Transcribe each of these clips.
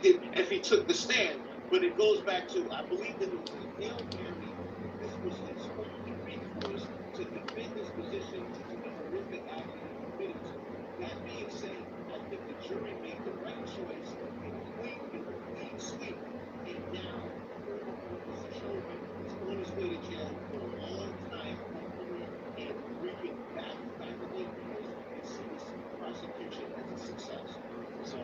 affected if he took the stand. But it goes back to, I believe that it was a Hail Mary. This was his only recourse to defend his position due to the horrific act that he committed to. That being said, I think the jury made the right choice in a clean sweep. And now, Mr. Chauvin is on his way to jail for a long time, hopefully, and reaping back to years and see this prosecution as a success. So,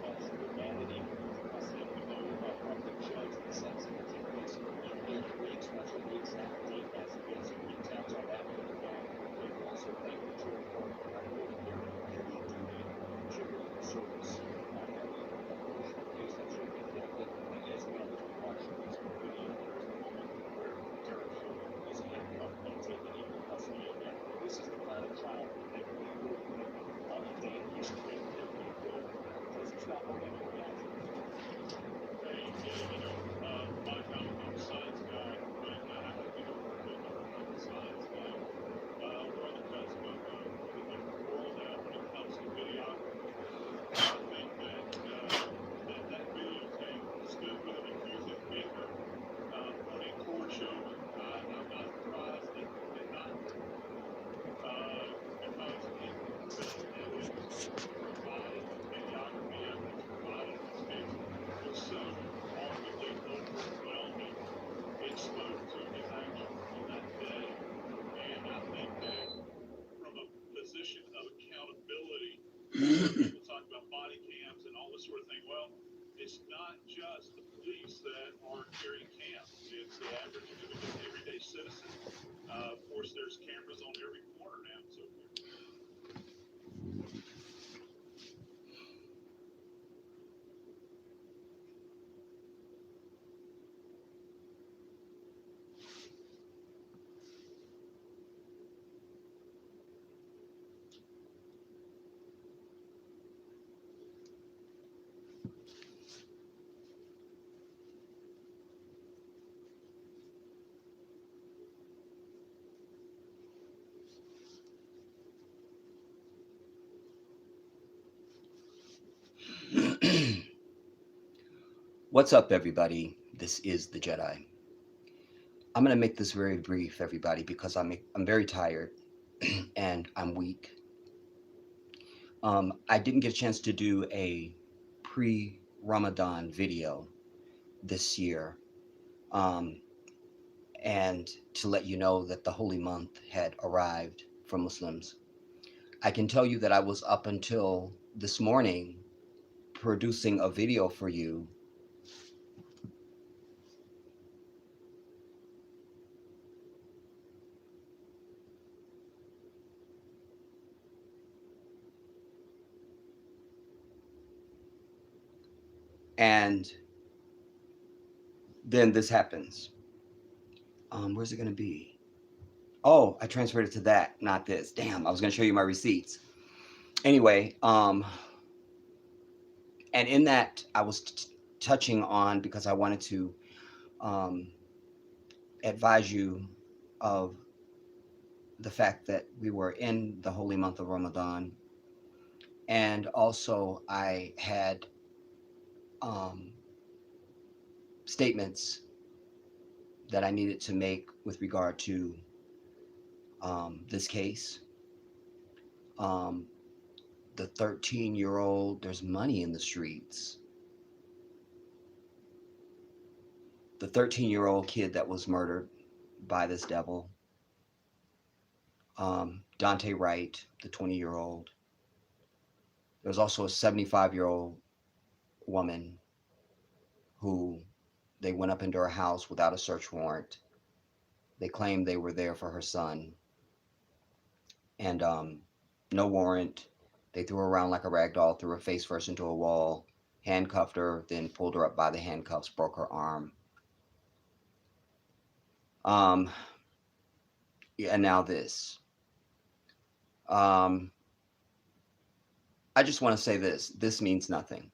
factual validity, precedent we know about what the judge and sentencing will take place in 8 weeks. Not sure the exact date as of yet, so details on that. We also thank the jury for not only their heavy duty jury service, not having a emotional case that should be conducted, and as well as we watch this video. There is a moment where Derek Chauvin is handcuffed and taken into custody again. This is the kind of trial that we will win on a day in history. It's not only a reaction. Hey, you know, Mike, I'm a science guy, but I hope you don't work with a science guy. We're on the cusp of a different world now when it comes to videography. I think that videotape is good with an accusing finger pointing toward Chauvin. I'm not surprised that it did not, because it evidence provided, videography evidence provided in this case was so arguably overwhelming. It spoke to his actions on that day. And I think that from a position of accountability, people talk about body cams and all this sort of thing. Well, it's not just the police that are carrying cams. It's the average, everyday citizen. Of course, there's cameras on every corner now and so forth. What's up, everybody? This is the Jedi. I'm going to make this very brief, everybody, because I'm very tired and I'm weak. I didn't get a chance to do a pre-Ramadan video this year, um, and to let you know that the holy month had arrived for Muslims. I can tell you that I was up until this morning producing a video for you. And then this happens. Where's it going to be? Oh, I transferred it to that, not this. Damn, I was going to show you my receipts. Anyway, and in that, I was touching on, because I wanted to um, advise you of the fact that we were in the holy month of Ramadan. And also, I had um, statements that I needed to make with regard to this case. Um, the 13-year-old, there's money in the streets. The 13-year-old kid that was murdered by this devil, Dante Wright, the 20-year-old. There was also a 75-year-old woman who they went up into her house without a search warrant. They claimed they were there for her son, and no warrant. They threw her around like a rag doll, threw her face first into a wall, handcuffed her, then pulled her up by the handcuffs, broke her arm. Um, yeah, and now this. Um, I just want to say this. This means nothing.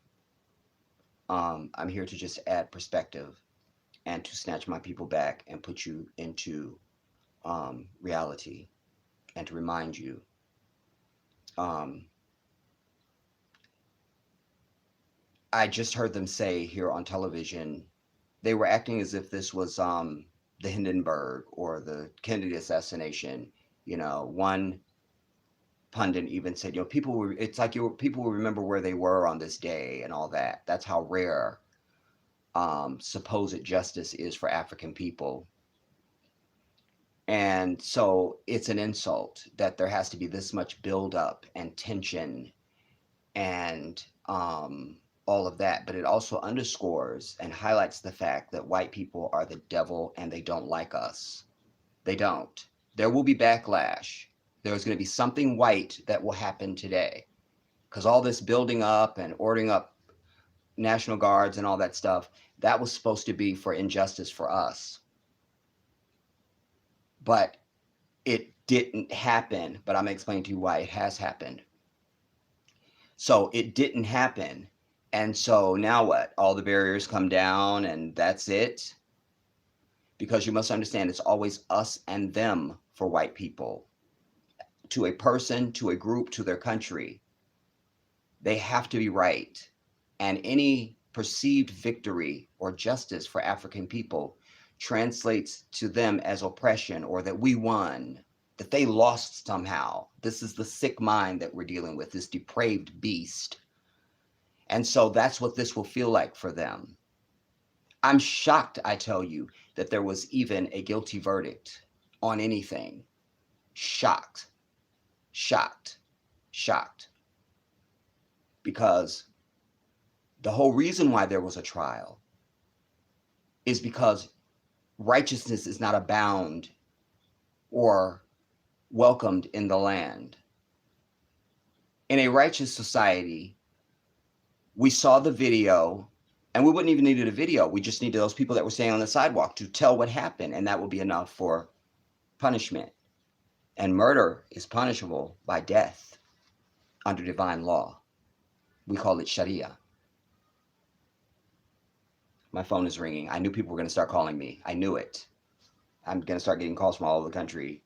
I'm here to just add perspective and to snatch my people back and put you into reality, and to remind you um, I just heard them say here on television, they were acting as if this was the Hindenburg or the Kennedy assassination. One pundit even said, people were, it's like people will remember where they were on this day and all that. That's how rare supposed justice is for African people. And so it's an insult that there has to be this much buildup and tension and all of that. But it also underscores and highlights the fact that white people are the devil and they don't like us. They don't. There will be backlash. There's going to be something white that will happen today because all this building up and ordering up National Guards and all that stuff, that was supposed to be for injustice for us. But it didn't happen. But I'm explaining to you why it has happened. So it didn't happen. And so now what? All the barriers come down and that's it? Because you must understand it's always us and them for white people. To a person, to a group, to their country. They have to be right. And any perceived victory or justice for African people translates to them as oppression or that we won, that they lost somehow. This is the sick mind that we're dealing with, this depraved beast. And so that's what this will feel like for them. I'm shocked, I tell you, that there was even a guilty verdict on anything. Shocked, shocked, shocked. Because the whole reason why there was a trial is because righteousness is not abound or welcomed in the land. In a righteous society, we saw the video, and we wouldn't even need a video. We just needed those people that were standing on the sidewalk to tell what happened, and that would be enough for punishment. And murder is punishable by death under divine law. We call it Sharia. My phone is ringing. I knew people were going to start calling me. I knew it. I'm going to start getting calls from all over the country.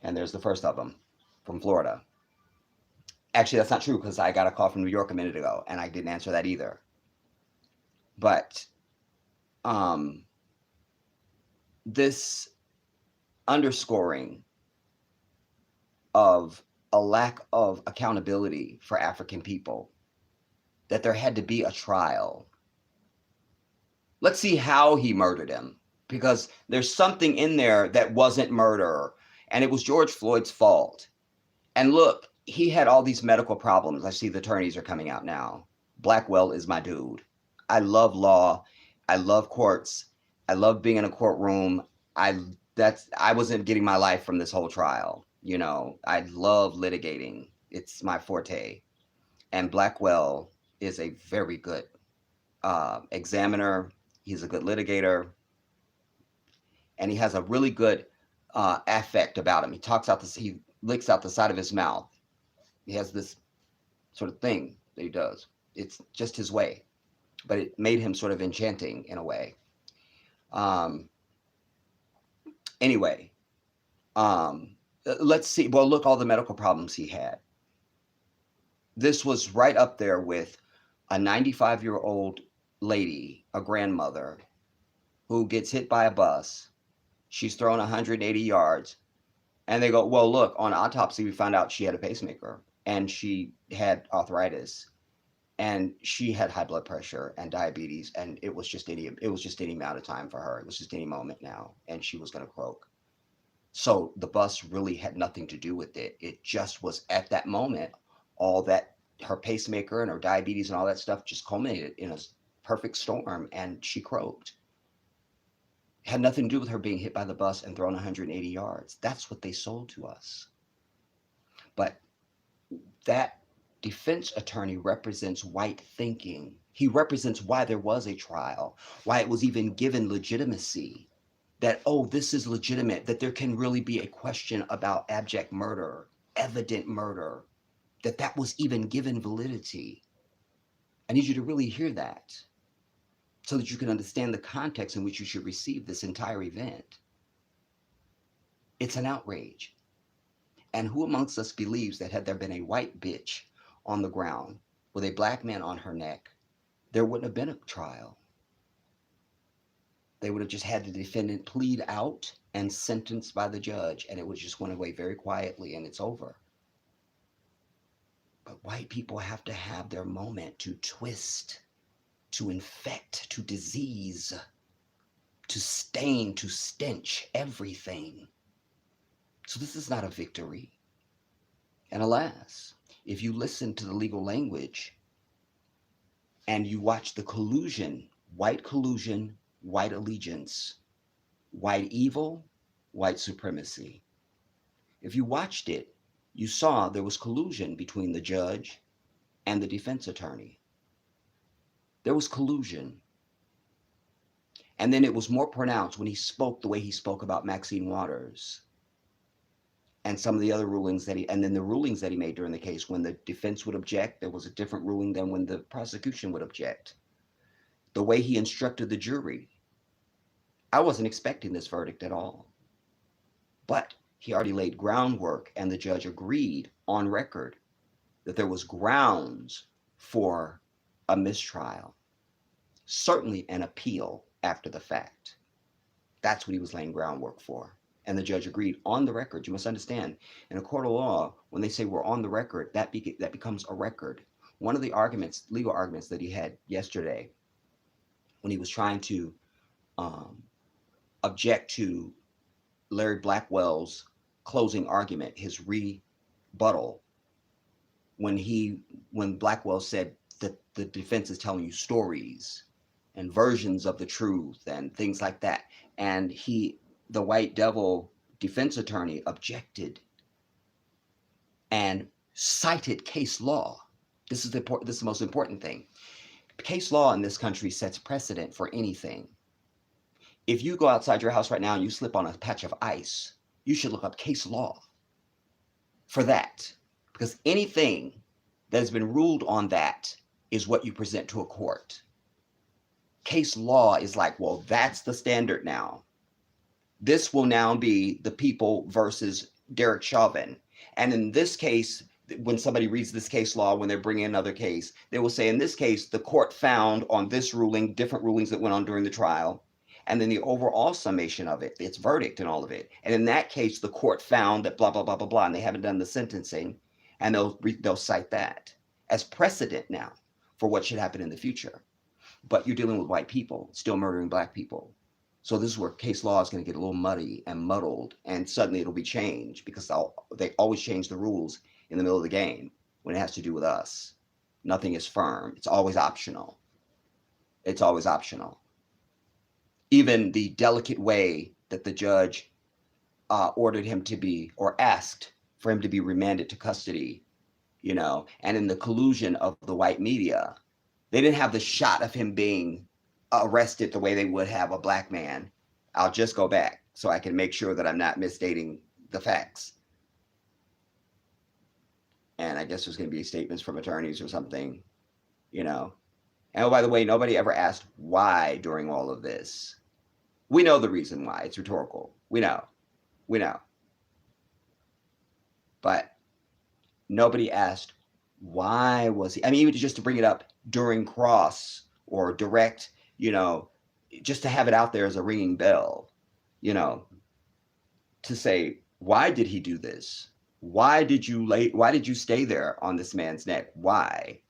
And there's the first of them from Florida. Actually, that's not true because I got a call from New York a minute ago and I didn't answer that either. But this underscoring of a lack of accountability for African people, that there had to be a trial. Let's see how he murdered him, because there's something in there that wasn't murder, and it was George Floyd's fault. And look, he had all these medical problems. I see the attorneys are coming out now. Blackwell is my dude. I love law. I love courts. I love being in a courtroom. I wasn't getting my life from this whole trial. I love litigating. It's my forte. And Blackwell is a very good examiner. He's a good litigator. And he has a really good affect about him. He licks out the side of his mouth. He has this sort of thing that he does. It's just his way. But it made him sort of enchanting in a way. Anyway, let's see. Well, look, all the medical problems he had. This was right up there with a 95-year-old lady, a grandmother, who gets hit by a bus. She's thrown 180 yards. And they go, well, look, on autopsy, we found out she had a pacemaker and she had arthritis and she had high blood pressure and diabetes. And it was just any amount of time for her. It was just any moment now. And she was going to croak. So the bus really had nothing to do with it. It just was at that moment, all that her pacemaker and her diabetes and all that stuff just culminated in a perfect storm and she croaked. It had nothing to do with her being hit by the bus and thrown 180 yards. That's what they sold to us. But that defense attorney represents white thinking. He represents why there was a trial, why it was even given legitimacy. That, oh, this is legitimate, that there can really be a question about abject murder, evident murder, that was even given validity. I need you to really hear that so that you can understand the context in which you should receive this entire event. It's an outrage. And who amongst us believes that had there been a white bitch on the ground with a black man on her neck, there wouldn't have been a trial. They would have just had the defendant plead out and sentenced by the judge, and it would just went away very quietly, and it's over. But white people have to have their moment to twist, to infect, to disease, to stain, to stench everything. So this is not a victory. And alas, if you listen to the legal language and you watch the collusion, white allegiance, white evil, white supremacy. If you watched it, you saw there was collusion between the judge and the defense attorney. There was collusion. And then it was more pronounced when he spoke the way he spoke about Maxine Waters and some of the other rulings and then the rulings that he made during the case. When the defense would object, there was a different ruling than when the prosecution would object. The way he instructed the jury. I wasn't expecting this verdict at all. But he already laid groundwork, and the judge agreed on record that there was grounds for a mistrial, certainly an appeal after the fact. That's what he was laying groundwork for. And the judge agreed on the record. You must understand, in a court of law, when they say we're on the record, that becomes a record. One of the legal arguments that he had yesterday, when he was trying to object to Larry Blackwell's closing argument, his rebuttal, when Blackwell said that the defense is telling you stories and versions of the truth and things like that, and the white devil defense attorney objected and cited case law. This is the most important thing. Case law in this country sets precedent for anything. If you go outside your house right now and you slip on a patch of ice, you should look up case law for that, because anything that has been ruled on that is what you present to a court. Case law is like, well, that's the standard now. This will now be the people versus Derek Chauvin. And in this case, when somebody reads this case law, when they're bringing another case, they will say, in this case, the court found on this ruling, different rulings that went on during the trial, and then the overall summation of it, its verdict and all of it. And in that case, the court found that blah, blah, blah, blah, blah, and they haven't done the sentencing, and they'll cite that as precedent now for what should happen in the future. But you're dealing with white people still murdering black people. So this is where case law is going to get a little muddy and muddled, and suddenly it'll be changed, because they always change the rules in the middle of the game when it has to do with us. Nothing is firm. It's always optional. It's always optional. Even the delicate way that the judge ordered him to be, or asked for him to be remanded to custody, and in the collusion of the white media, they didn't have the shot of him being arrested the way they would have a black man. I'll just go back so I can make sure that I'm not misstating the facts. And I guess there's going to be statements from attorneys or something, And oh, by the way, nobody ever asked why during all of this. We know the reason why. It's rhetorical. We know. But nobody asked why was he, even just to bring it up during cross or direct, just to have it out there as a ringing bell, to say, why did he do this? Why did you stay there on this man's neck? Why?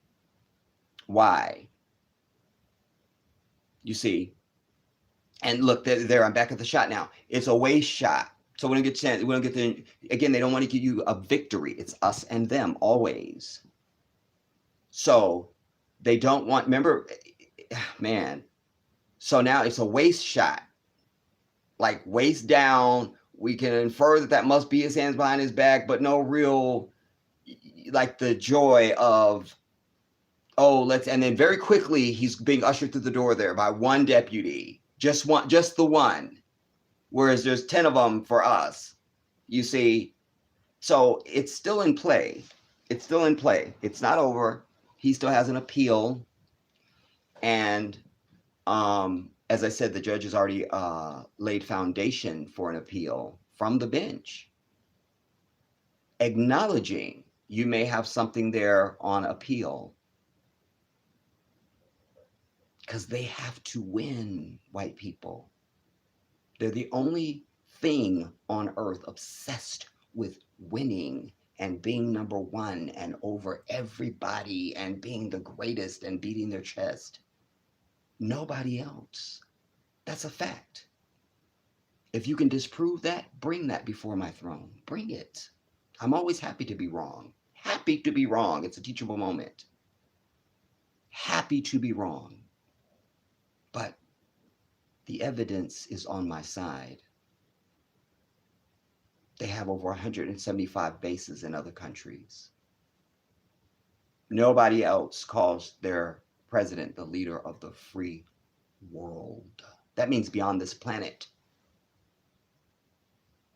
You see? And look, there, I'm back at the shot now. It's a waist shot. So we don't get again, they don't want to give you a victory. It's us and them always. So they don't want, remember, man. So now it's a waist shot, like waist down. We can infer that must be his hands behind his back, but no real, like the joy of, and then very quickly he's being ushered through the door there by one deputy. Just the one, whereas there's 10 of them for us, you see. So it's still in play. It's not over. He still has an appeal. And as I said, the judge has already laid foundation for an appeal from the bench, acknowledging you may have something there on appeal. because they have to win, white people. They're the only thing on earth obsessed with winning and being number one and over everybody and being the greatest and beating their chest. Nobody else. That's a fact. If you can disprove that, bring that before my throne. Bring it. I'm always happy to be wrong. Happy to be wrong. It's a teachable moment. Happy to be wrong. But the evidence is on my side. They have over 175 bases in other countries. Nobody else calls their president the leader of the free world. That means beyond this planet.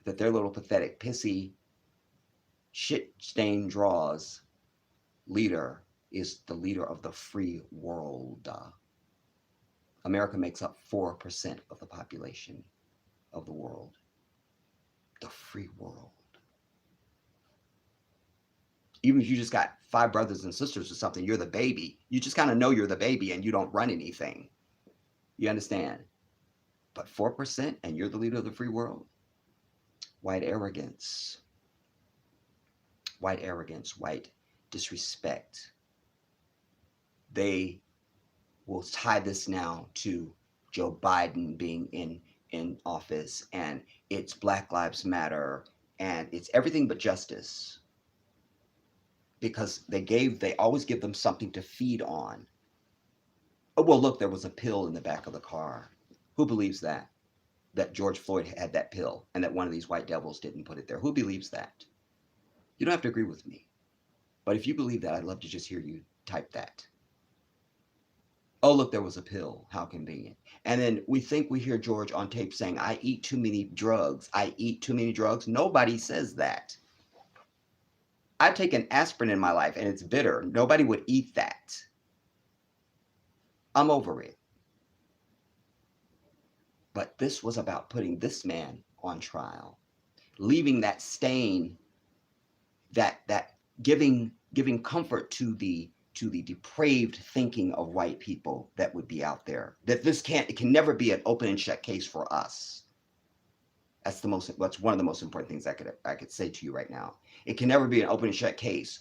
That their little pathetic, pissy, shit-stained draws leader is the leader of the free world. America makes up 4% of the population of the world. The free world. Even if you just got 5 brothers and sisters or something, you're the baby. You just kind of know you're the baby and you don't run anything. You understand? But 4% and you're the leader of the free world? White arrogance. White arrogance, white disrespect. They will tie this now to Joe Biden being in office, and it's Black Lives Matter, and it's everything but justice. Because they always give them something to feed on. Oh, well, look, there was a pill in the back of the car. Who believes that? That George Floyd had that pill and that one of these white devils didn't put it there. Who believes that? You don't have to agree with me. But if you believe that, I'd love to just hear you type that. Oh, look, there was a pill. How convenient. And then we think we hear George on tape saying, I eat too many drugs. I eat too many drugs. Nobody says that. I've taken aspirin in my life and it's bitter. Nobody would eat that. I'm over it. But this was about putting this man on trial, leaving that stain, that giving comfort to the depraved thinking of white people that would be out there. That it can never be an open and shut case for us. That's one of the most important things I could say to you right now. It can never be an open and shut case.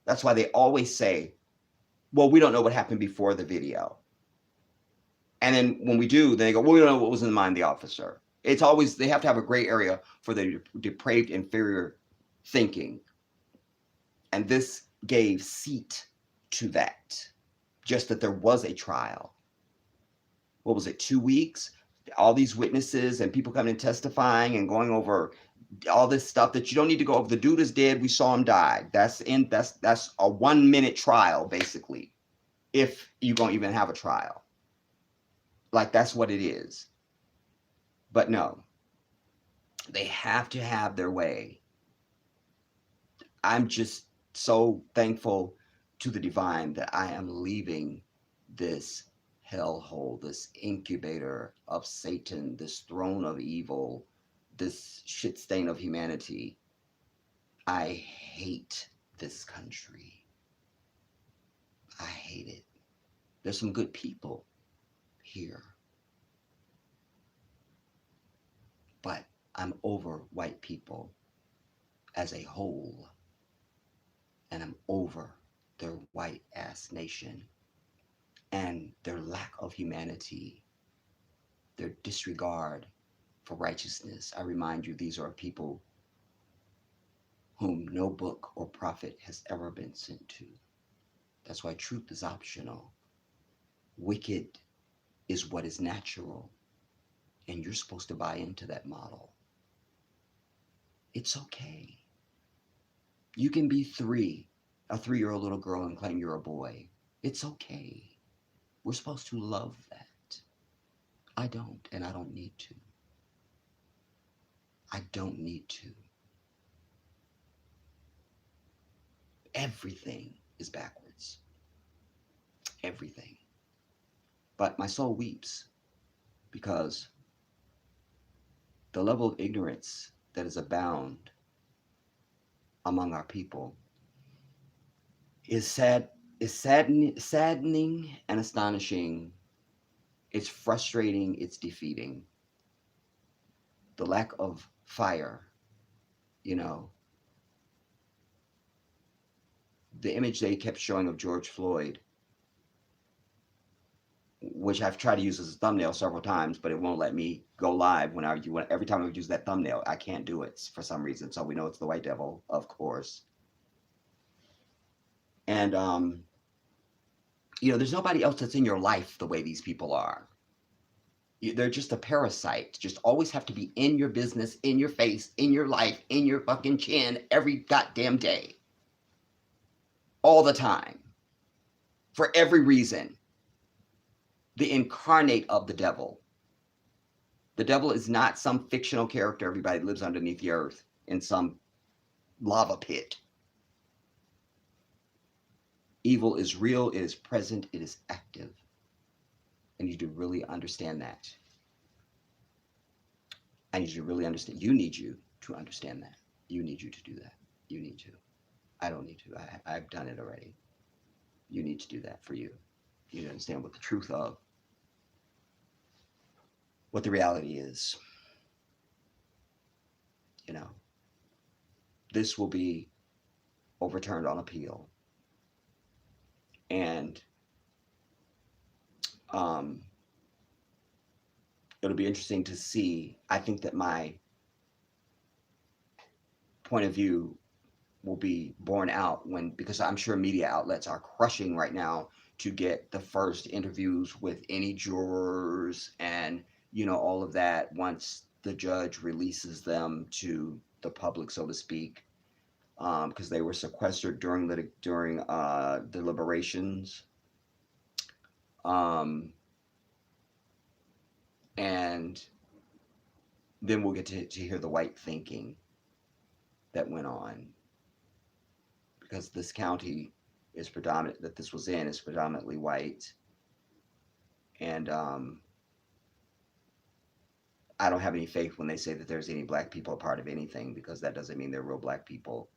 That's why they always say, well, we don't know what happened before the video. And then when we do, they go, well, we don't know what was in the mind of the officer. It's always, they have to have a gray area for the depraved inferior thinking. And this gave seat to that. Just that there was a trial. What was it, 2 weeks? All these witnesses and people coming and testifying and going over all this stuff that you don't need to go over. The dude is dead. We saw him die. That's a 1 minute trial, basically, if you're going to even have a trial. Like, that's what it is. But no, they have to have their way. I'm just so thankful to the divine that I am leaving this hellhole, this incubator of Satan, this throne of evil, this shit stain of humanity. I hate this country. I hate it. There's some good people here. But I'm over white people as a whole. And I'm over their white ass nation and their lack of humanity, their disregard for righteousness. I remind you, these are people whom no book or prophet has ever been sent to. That's why truth is optional. Wicked is what is natural, and you're supposed to buy into that model. It's okay. You can be a 3-year-old little girl, and claim you're a boy. It's okay. We're supposed to love that. I don't, and I don't need to. I don't need to. Everything is backwards. Everything. But my soul weeps because the level of ignorance that is abound among our people is saddening and astonishing It's frustrating, it's defeating. The lack of fire, you know, the image they kept showing of George Floyd, which I've tried to use as a thumbnail several times, but it won't let me go live every time I use that thumbnail, I can't do it for some reason. So we know it's the white devil, of course. And there's nobody else that's in your life the way these people are. They're just a parasite. Just always have to be in your business, in your face, in your life, in your fucking chin every goddamn day. All the time. For every reason. The incarnate of the devil. The devil is not some fictional character everybody lives underneath the earth in some lava pit. Evil is real, it is present, it is active. I need you to really understand that. I need you to really understand. You need you to understand that. You need you to do that. You need to. I don't need to. I've done it already. You need to do that for you. You need to understand what the truth of, what the reality is. This will be overturned on appeal. And it'll be interesting to see. I think that my point of view will be borne out because I'm sure media outlets are crushing right now to get the first interviews with any jurors and all of that once the judge releases them to the public, so to speak, because they were sequestered during deliberations, and then we'll get to hear the white thinking that went on, because this county is predominantly white, and I don't have any faith when they say that there's any black people a part of anything, because that doesn't mean they're real black people.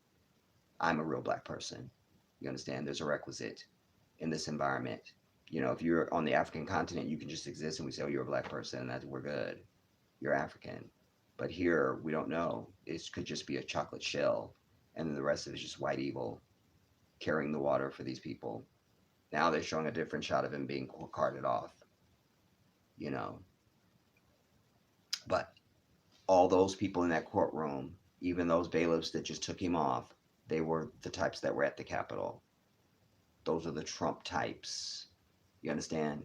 I'm a real black person. You understand? There's a requisite in this environment. If you're on the African continent, you can just exist and we say, oh, you're a black person, and we're good. You're African. But here, we don't know. It could just be a chocolate shell, and then the rest of it is just white evil carrying the water for these people. Now they're showing a different shot of him being carted off. But all those people in that courtroom, even those bailiffs that just took him off, they were the types that were at the Capitol. Those are the Trump types. You understand?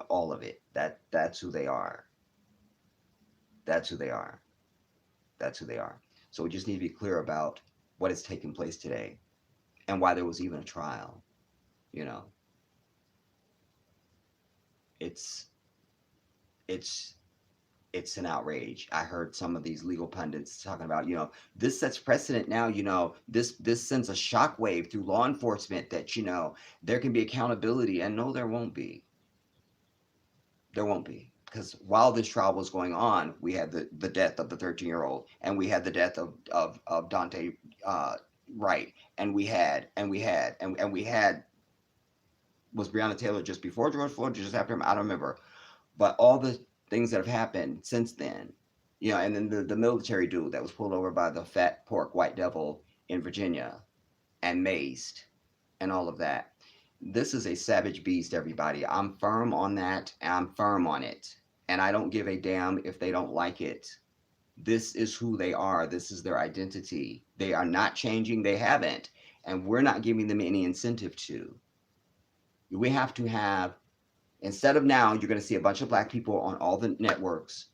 All of it. That's who they are. That's who they are. That's who they are. So we just need to be clear about what is taking place today and why there was even a trial. It's an outrage. I heard some of these legal pundits talking about, this sets precedent now, this sends a shockwave through law enforcement that, there can be accountability. And no, there won't be. There won't be. Because while this trial was going on, we had the death of the 13-year-old, and we had the death of Dante Wright, and we had, was Breonna Taylor just before George Floyd, or just after him? I don't remember. But all the things that have happened since then, and then the military dude that was pulled over by the fat pork white devil in Virginia and maced and all of that. This is a savage beast, everybody. I'm firm on that, and I'm firm on it. And I don't give a damn if they don't like it. This is who they are. This is their identity. They are not changing. They haven't. And we're not giving them any incentive to. We have to have, instead of now, you're going to see a bunch of black people on all the networks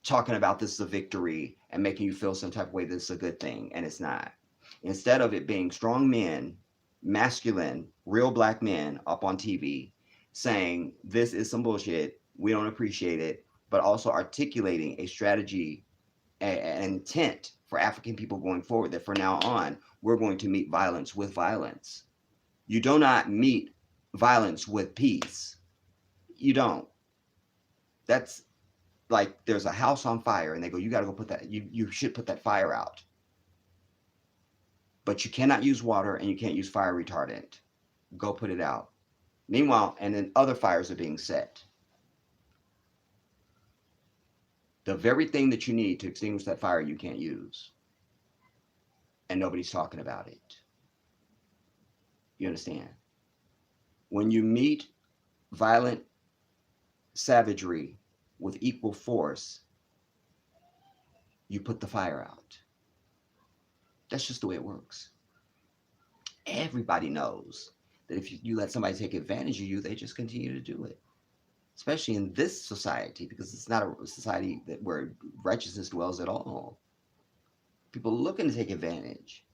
talking about this is a victory and making you feel some type of way this is a good thing, and it's not. Instead of it being strong men, masculine, real black men up on TV saying this is some bullshit, we don't appreciate it, but also articulating a strategy, an intent for African people going forward, that from now on, we're going to meet violence with violence. You do not meet violence with peace. You don't. That's like there's a house on fire and they go, you got to go put that, you should put that fire out. But you cannot use water and you can't use fire retardant. Go put it out. Meanwhile, and then other fires are being set. The very thing that you need to extinguish that fire you can't use. And nobody's talking about it. You understand? When you meet violent savagery with equal force, you put the fire out. That's just the way it works. Everybody knows that if you let somebody take advantage of you, they just continue to do it. Especially in this society, because it's not a society where righteousness dwells at all. People looking to take advantage,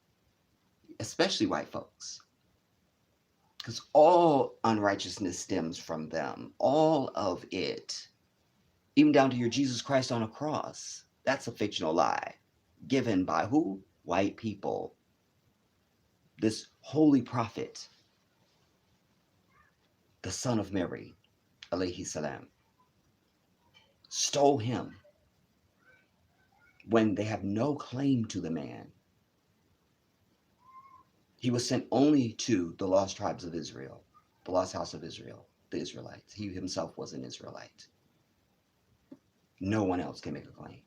especially white folks, because all unrighteousness stems from them. All of it, even down to your Jesus Christ on a cross. That's a fictional lie given by who? White people. This holy prophet, the son of Mary, alayhi salam, stole him when they have no claim to the man. He was sent only to the lost tribes of Israel, the lost house of Israel, the Israelites. He himself was an Israelite. No one else can make a claim.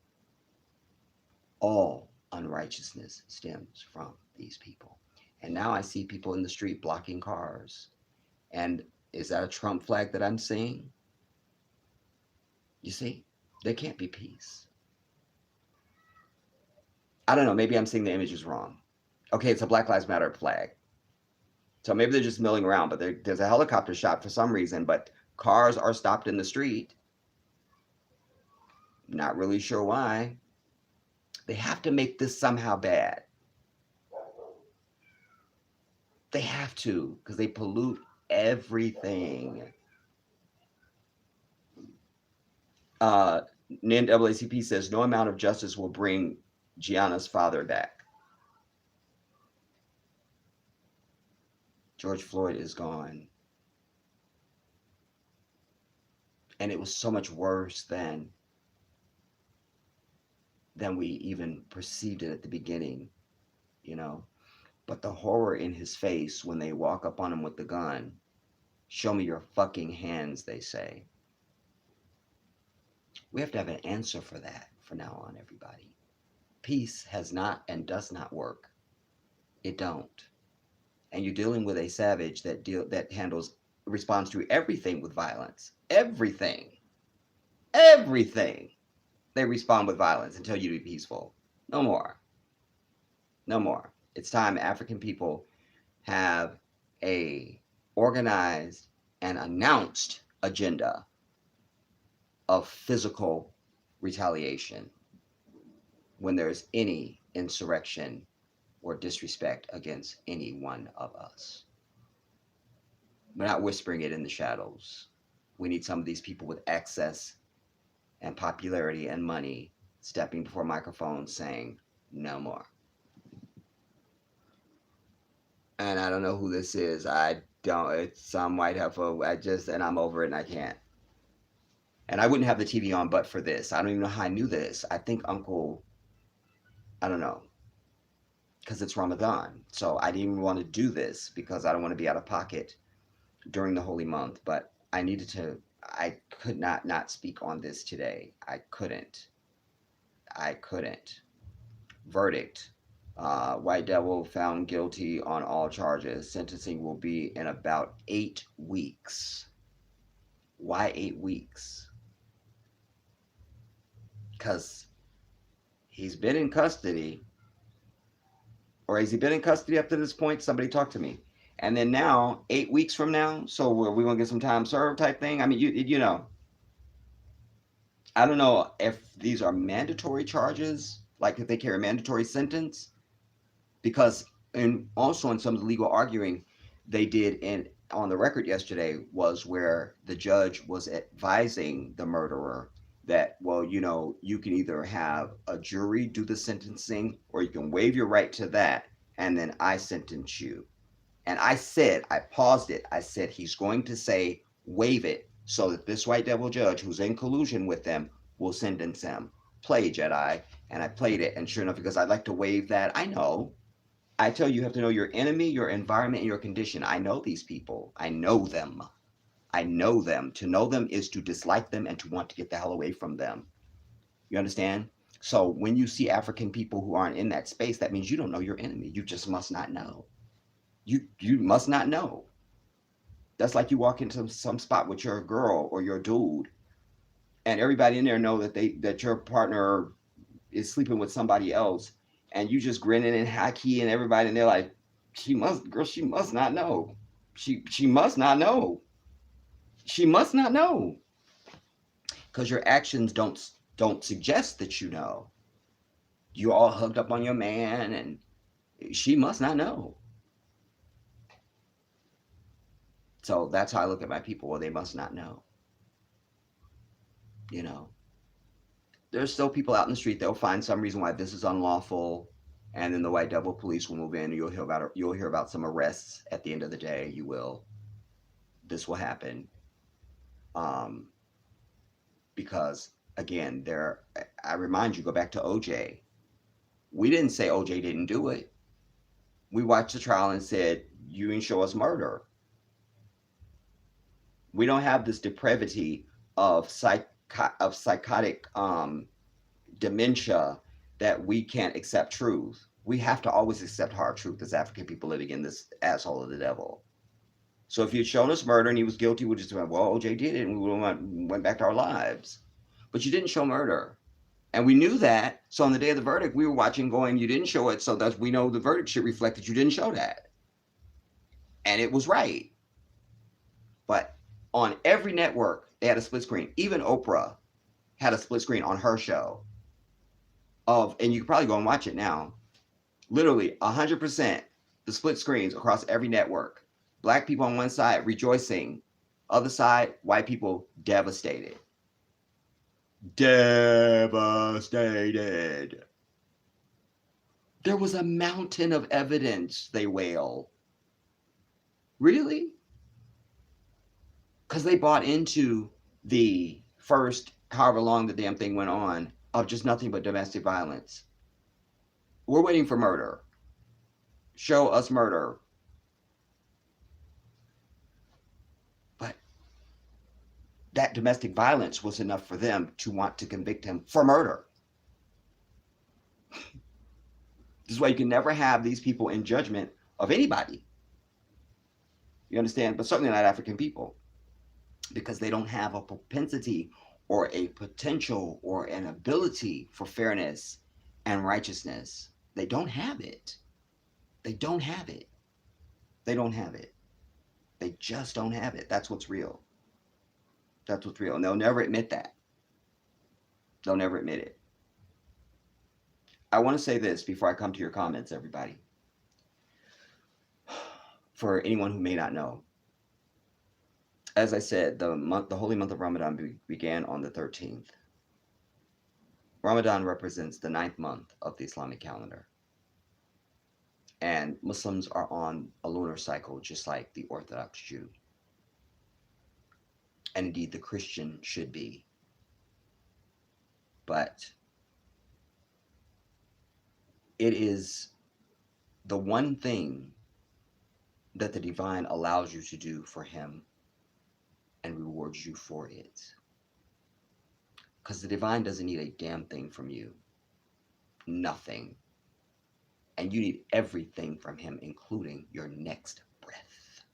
All unrighteousness stems from these people. And now I see people in the street blocking cars. And is that a Trump flag that I'm seeing? You see, there can't be peace. I don't know. Maybe I'm seeing the images wrong. Okay, it's a Black Lives Matter flag. So maybe they're just milling around, but there's a helicopter shot for some reason, but cars are stopped in the street. Not really sure why. They have to make this somehow bad. They have to, because they pollute everything. NAACP says no amount of justice will bring Gianna's father back. George Floyd is gone. And it was so much worse than we even perceived it at the beginning, you know. But the horror in his face when they walk up on him with the gun, show me your fucking hands, they say. We have to have an answer for that from now on, everybody. Peace has not and does not work. It don't. And you're dealing with a savage that responds to everything with violence. Everything. They respond with violence and tell you to be peaceful. No more. No more. It's time African people have a organized and announced agenda of physical retaliation when there's any insurrection or disrespect against any one of us. We're not whispering it in the shadows. We need some of these people with access and popularity and money stepping before microphones saying no more. And I don't know who this is. I don't. It's some white heifer. And I'm over it and I can't. And I wouldn't have the TV on but for this. I don't even know how I knew this. I think I don't know, because it's Ramadan. So I didn't even want to do this because I don't want to be out of pocket during the holy month. But I could not speak on this today. I couldn't. Verdict. White Devil found guilty on all charges. Sentencing will be in about 8 weeks. Why 8 weeks? Because he's been in custody. Or has he been in custody up to this point? Somebody talk to me. And then now, 8 weeks from now, so we're going to get some time served type thing? I mean, you know. I don't know if these are mandatory charges, like if they carry a mandatory sentence. Because, and also in some of the legal arguing they did on the record yesterday was where the judge was advising the murderer that, well, you know, you can either have a jury do the sentencing or you can waive your right to that and then I sentence you. And I paused it. I said, he's going to say waive it so that this white devil judge who's in collusion with them will sentence him. Play, Jedi. And I played it. And sure enough, because I'd like to waive that, I know. I tell you, you have to know your enemy, your environment, and your condition. I know these people. I know them. I know them. To know them is to dislike them and to want to get the hell away from them. You understand? So when you see African people who aren't in that space, that means you don't know your enemy. You just must not know. You must not know. That's like you walk into some spot with your girl or your dude, and everybody in there know that your partner is sleeping with somebody else, and you just grinning and hacky, and everybody, and they're like, she must not know. She must not know. She must not know because your actions don't suggest that you know. You all hugged up on your man, and she must not know. So that's how I look at my people. Well, they must not know. You know, there's still people out in the street. They'll find some reason why this is unlawful, and then the white devil police will move in. And you'll hear about some arrests at the end of the day. You will. This will happen, um, because again, there. I remind you, go back to OJ. We didn't say OJ didn't do it. We watched the trial and said you didn't show us murder. We don't have this depravity of psychotic dementia that we can't accept truth. We have to always accept hard truth as African people living in this asshole of the devil. So if you'd shown us murder and he was guilty, we'd just went, well, OJ did it, and we went back to our lives. But you didn't show murder. And we knew that. So on the day of the verdict, we were watching going, you didn't show it. So that we know the verdict should reflect that you didn't show that. And it was right. But on every network, they had a split screen. Even Oprah had a split screen on her show and you can probably go and watch it now. Literally 100% the split screens across every network. Black people on one side rejoicing, other side, white people devastated. Devastated. There was a mountain of evidence, they wail. Really? Because they bought into the first, however long the damn thing went on, of just nothing but domestic violence. We're waiting for murder. Show us murder. But that domestic violence was enough for them to want to convict him for murder. This is why you can never have these people in judgment of anybody. You understand? But certainly not African people, because they don't have a propensity or a potential or an ability for fairness and righteousness. They don't have it. They don't have it. They don't have it. They just don't have it. That's what's real. That's what's real. And they'll never admit that. They'll never admit it. I want to say this before I come to your comments, everybody. For anyone who may not know, as I said, the holy month of Ramadan began on the 13th. Ramadan represents the 9th month of the Islamic calendar. And Muslims are on a lunar cycle just like the Orthodox Jew. And indeed, the Christian should be. But it is the one thing that the divine allows you to do for him and rewards you for it. Because the divine doesn't need a damn thing from you. Nothing. And you need everything from him, including your next breath.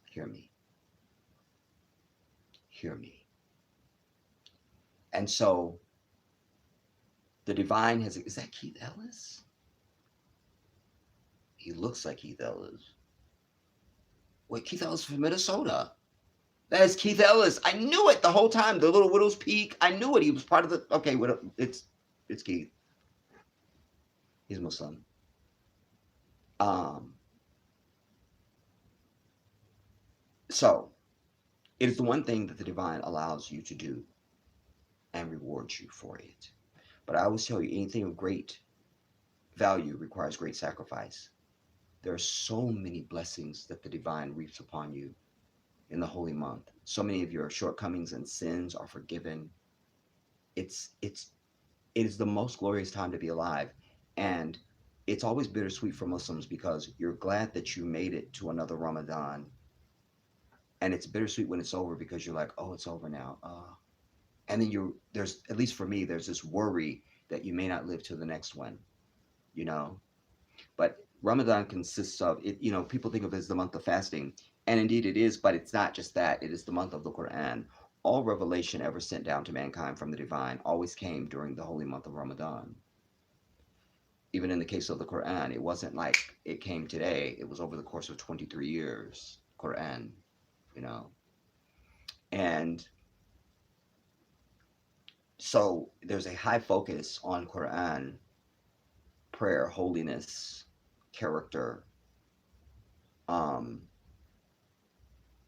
Hear me. Hear me. And so the divine has, is that Keith Ellis? He looks like Keith Ellis. Wait, Keith Ellis from Minnesota. That is Keith Ellis. I knew it the whole time. The Little Widow's Peak. I knew it. He was part of the. Okay, it's Keith. He's Muslim. So it is the one thing that the divine allows you to do and rewards you for it. But I always tell you, anything of great value requires great sacrifice. There are so many blessings that the divine reaps upon you in the holy month. So many of your shortcomings and sins are forgiven. It is the most glorious time to be alive. And it's always bittersweet for Muslims because you're glad that you made it to another Ramadan. And it's bittersweet when it's over because you're like, oh, it's over now. And then there's, at least for me, there's this worry that you may not live to the next one, you know. But Ramadan consists of it, people think of it as the month of fasting, and indeed it is, but it's not just that. It is the month of the Quran. All revelation ever sent down to mankind from the divine always came during the holy month of Ramadan. Even in the case of the Quran, it wasn't like it came today. It was over the course of 23 years, Quran, you know. And so there's a high focus on Quran, prayer, holiness, character. Um,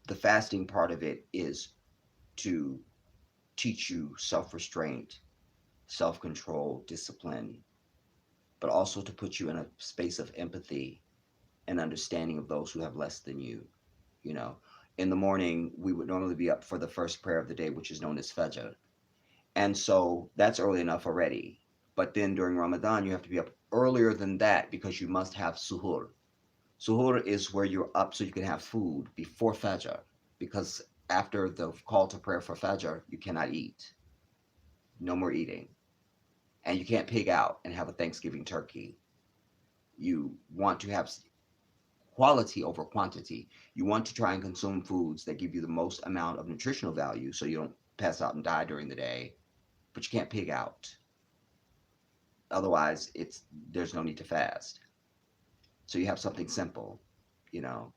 the fasting part of it is to teach you self restraint, self control, discipline, but also to put you in a space of empathy and understanding of those who have less than you. You know, in the morning, we would normally be up for the first prayer of the day, which is known as Fajr. And so that's early enough already. But then during Ramadan, you have to be up earlier than that because you must have suhoor. Suhoor is where you're up so you can have food before Fajr, because after the call to prayer for Fajr, you cannot eat. No more eating. And you can't pig out and have a Thanksgiving turkey. You want to have quality over quantity. You want to try and consume foods that give you the most amount of nutritional value so you don't pass out and die during the day, but you can't pig out. Otherwise, there's no need to fast. So you have something simple, you know.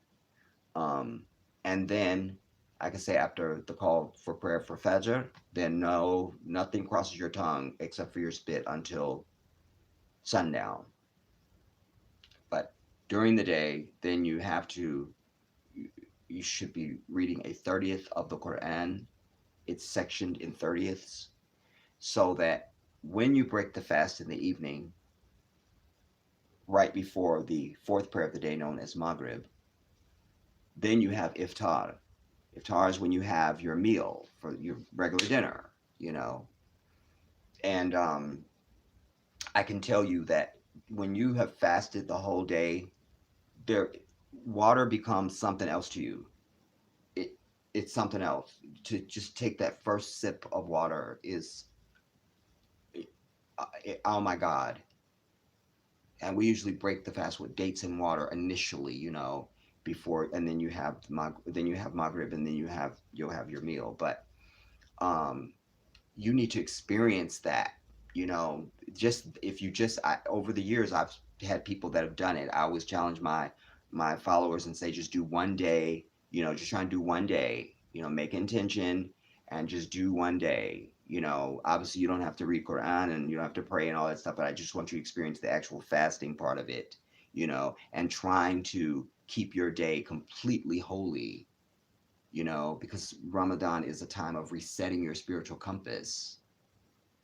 Um, and then, I can say after the call for prayer for Fajr, then no, nothing crosses your tongue except for your spit until sundown. But during the day, then you should be reading a 30th of the Quran. It's sectioned in 30ths so that when you break the fast in the evening, right before the fourth prayer of the day known as Maghrib, then you have iftar. Iftar is when you have your meal for your regular dinner, you know. And I can tell you that when you have fasted the whole day, there water becomes something else to you. It it's something else. To just take that first sip of water is oh my god. And we usually break the fast with dates and water initially, before, and then you have Maghrib, and then you'll have your meal. But um, you need to experience that. Just if you just over the years, I've had people that have done it. I always challenge my followers and say, just do one day. Just try and do one day. Make intention and just do one day. Obviously you don't have to read Quran and you don't have to pray and all that stuff, but I just want you to experience the actual fasting part of it. And trying to keep your day completely holy. Because Ramadan is a time of resetting your spiritual compass.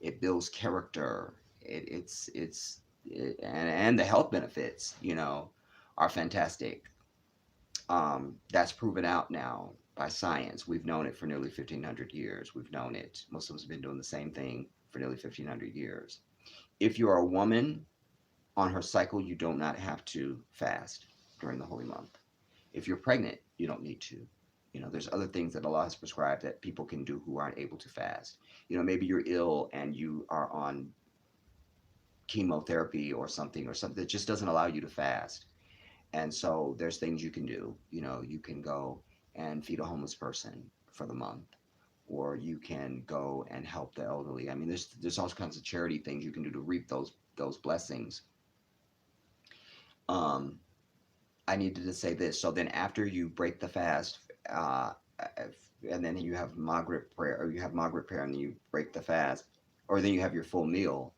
It builds character. And the health benefits, are fantastic. That's proven out now by science. We've known it for nearly 1,500 years. We've known it. Muslims have been doing the same thing for nearly 1,500 years. If you're a woman on her cycle, you do not have to fast during the holy month. If you're pregnant, you don't need to. There's other things that Allah has prescribed that people can do who aren't able to fast. Maybe you're ill and you are on chemotherapy or something that just doesn't allow you to fast. And so there's things you can do. You can go and feed a homeless person for the month, or you can go and help the elderly. I mean, there's all kinds of charity things you can do to reap those blessings. Um, I needed to say this. So then after you break the fast, and then you have Maghrib prayer, or you have Maghrib prayer, and then you break the fast, or then you have your full meal.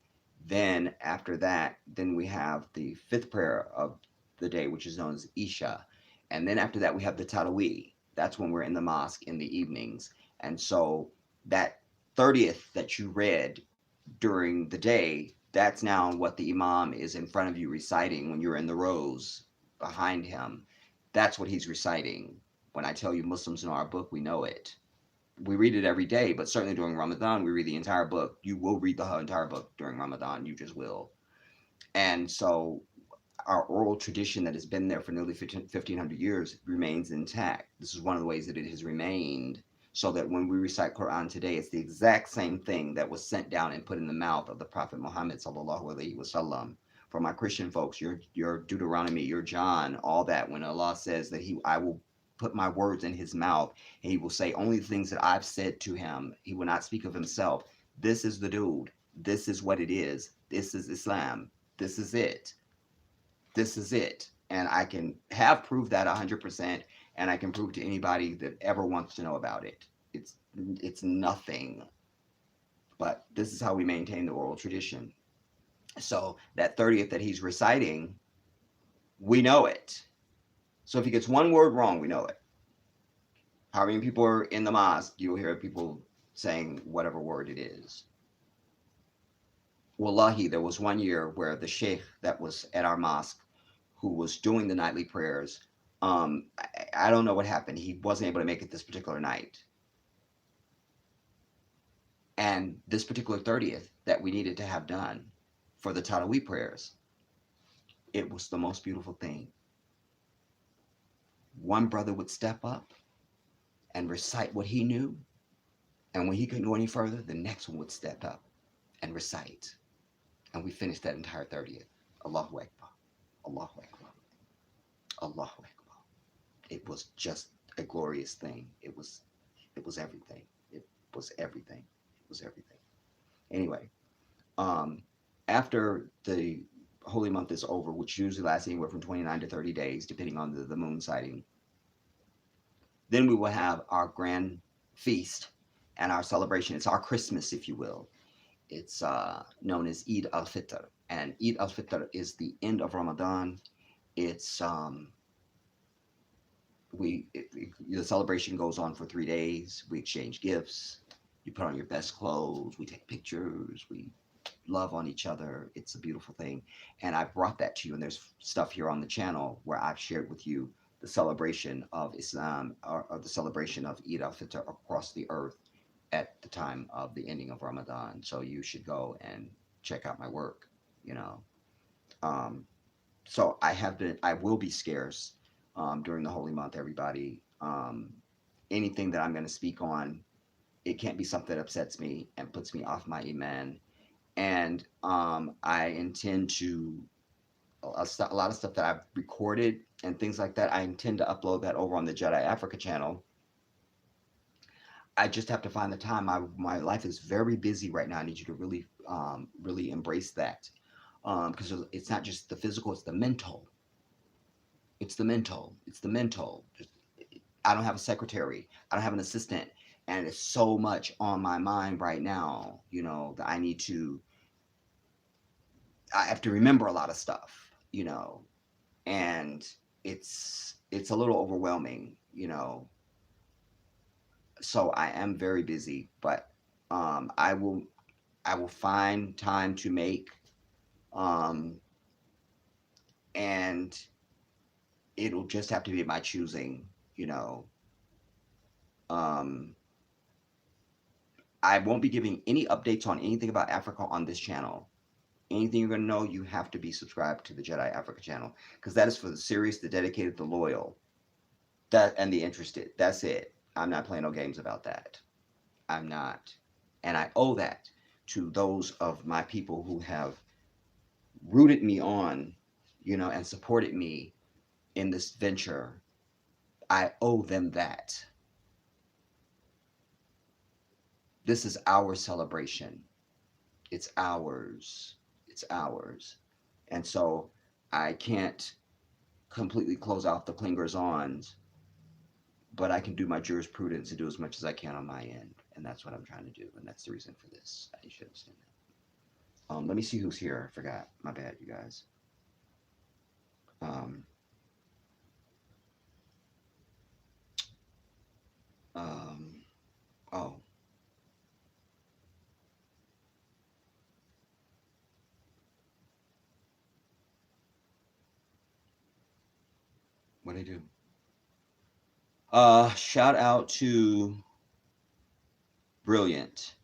Then after that, then we have the fifth prayer of the day, which is known as Isha. And then after that, we have the Taraweeh. That's when we're in the mosque in the evenings. And so that 30th that you read during the day, that's now what the Imam is in front of you reciting when you're in the rows behind him. That's what he's reciting. When I tell you Muslims know our book, we know it. We read it every day, but certainly during Ramadan, we read the entire book. You will read the entire book during Ramadan. You just will. And so our oral tradition that has been there for nearly 1,500 years remains intact. This is one of the ways that it has remained so that when we recite Quran today, it's the exact same thing that was sent down and put in the mouth of the Prophet Muhammad sallallahu alaihi wasallam. For my Christian folks, your Deuteronomy, your John, all that. When Allah says that I will put my words in his mouth, and he will say only the things that I've said to him. He will not speak of himself. This is the dude. This is what it is. This is Islam. This is it. This is it. And I can have proved that 100%, and I can prove to anybody that ever wants to know about it. It's nothing, but this is how we maintain the oral tradition. So that 30th that he's reciting, we know it. So if he gets one word wrong, we know it. How many people are in the mosque? You'll hear people saying whatever word it is. Wallahi, there was one year where the sheikh that was at our mosque who was doing the nightly prayers, I don't know what happened. He wasn't able to make it this particular night. And this particular 30th that we needed to have done for the Taraweeh prayers, it was the most beautiful thing. One brother would step up and recite what he knew, and when he couldn't go any further, the next one would step up and recite. And we finished that entire 30th. Allahu Akbar. Allahu Akbar. Allahu Akbar. It was just a glorious thing. It was everything. It was everything. It was everything. Anyway, after the holy month is over, which usually lasts anywhere from 29 to 30 days, depending on the moon sighting, then we will have our grand feast and our celebration. It's our Christmas, if you will. It's known as Eid al-Fitr. And Eid al-Fitr is the end of Ramadan. It's the celebration goes on for 3 days. We exchange gifts. You put on your best clothes. We take pictures. We love on each other. It's a beautiful thing. And I brought that to you. And there's stuff here on the channel where I've shared with you the celebration of Islam, or the celebration of Eid al-Fitr across the earth at the time of the ending of Ramadan. So you should go and check out my work, you know. So I will be scarce during the holy month, everybody. Anything that I'm going to speak on, it can't be something that upsets me and puts me off my iman. And I intend to, a lot of stuff that I've recorded and things like that, I intend to upload that over on the Jedi Africa channel. I just have to find the time. My life is very busy right now. I need you to really, really embrace that, because it's not just the physical; it's the mental. It's the mental. It's the mental. I don't have a secretary. I don't have an assistant, and it's so much on my mind right now. You know that I need to. I have to remember a lot of stuff. You know, and it's a little overwhelming. You know, so I am very busy, but I will find time to make, um, and it'll just have to be my choosing, you know. Um, I won't be giving any updates on anything about Africa on this channel. Anything you're going to know, you have to be subscribed to the Jedi Africa channel, because that is for the serious, the dedicated, the loyal, that and the interested. That's it. I'm not playing no games about that. I'm not. And I owe that to those of my people who have rooted me on, you know, and supported me in this venture. I owe them that. This is our celebration. It's ours. It's ours. And so I can't completely close off the clingers ons, but I can do my jurisprudence and do as much as I can on my end. And that's what I'm trying to do. And that's the reason for this. You should understand that. Let me see who's here. I forgot. My bad, you guys. Um, um, oh, what did I do? Shout out to Brilliant,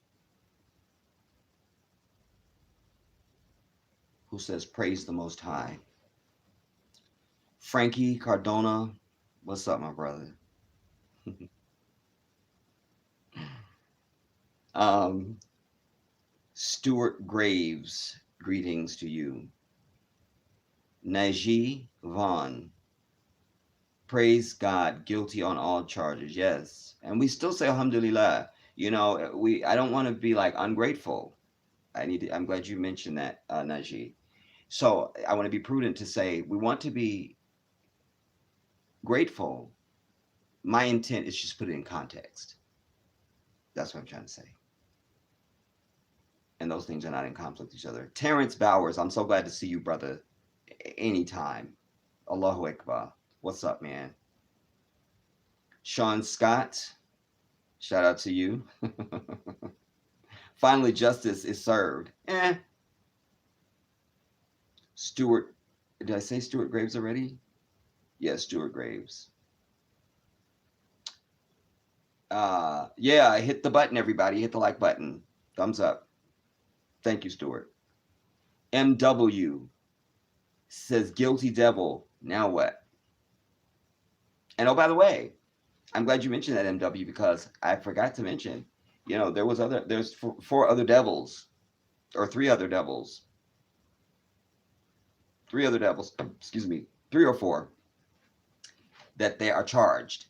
who says, praise the Most High. Frankie Cardona, what's up, my brother? Um, Stuart Graves, greetings to you. Najee Vaughn, praise God, guilty on all charges. Yes, and we still say Alhamdulillah. You know, I don't want to be like ungrateful. I'm glad you mentioned that, Najee. So I want to be prudent to say we want to be grateful. My intent is just put it in context. That's what I'm trying to say. And those things are not in conflict with each other. Terrence Bowers, I'm so glad to see you, brother. Anytime. Allahu Akbar. What's up, man? Sean Scott, shout out to you. Finally, justice is served. Stuart, did I say Stuart Graves already? Yeah, Stuart Graves. Yeah, hit the button, everybody. Hit the like button. Thumbs up. Thank you, Stuart. MW says guilty devil. Now what? And oh, by the way, I'm glad you mentioned that, MW, because I forgot to mention. You know, there's four other devils, or three other devils. Three other devils. Excuse me, three or four that they are charged,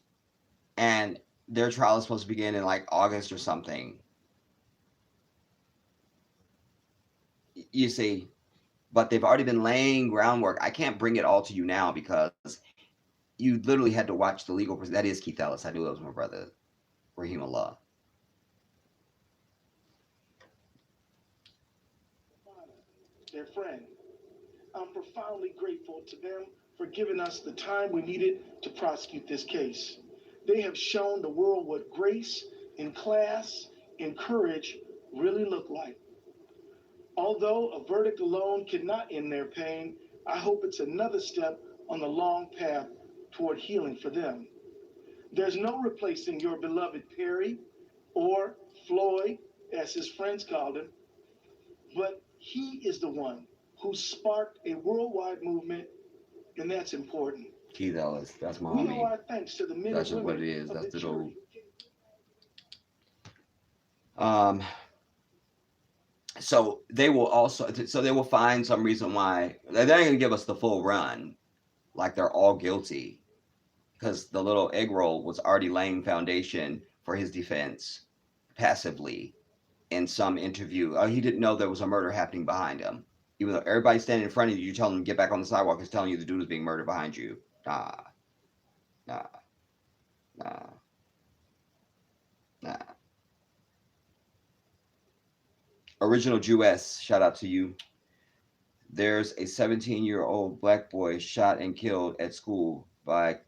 and their trial is supposed to begin in like August or something. You see, but they've already been laying groundwork. I can't bring it all to you now because you literally had to watch the legal. That is Keith Ellis. I knew that was my brother, Raheem Allah. Their friend. I'm profoundly grateful to them for giving us the time we needed to prosecute this case. They have shown the world what grace and class and courage really look like. Although a verdict alone cannot end their pain, I hope it's another step on the long path toward healing for them. There's no replacing your beloved Perry, or Floyd, as his friends called him, but he is the one who sparked a worldwide movement, and that's important. Keith Ellis, that's my We owe homie. our thanks to the men That's and just what women it is. of That's the the old. jury. So they will also. So they will find some reason why they're not going to give us the full run, like they're all guilty, because the little egg roll was already laying foundation for his defense passively in some interview. He didn't know there was a murder happening behind him. Even though everybody's standing in front of you, you tell them to get back on the sidewalk, is telling you the dude is being murdered behind you. Nah, nah, nah, nah. Original Jewess, shout out to you. There's a 17-year-old black boy shot and killed at school by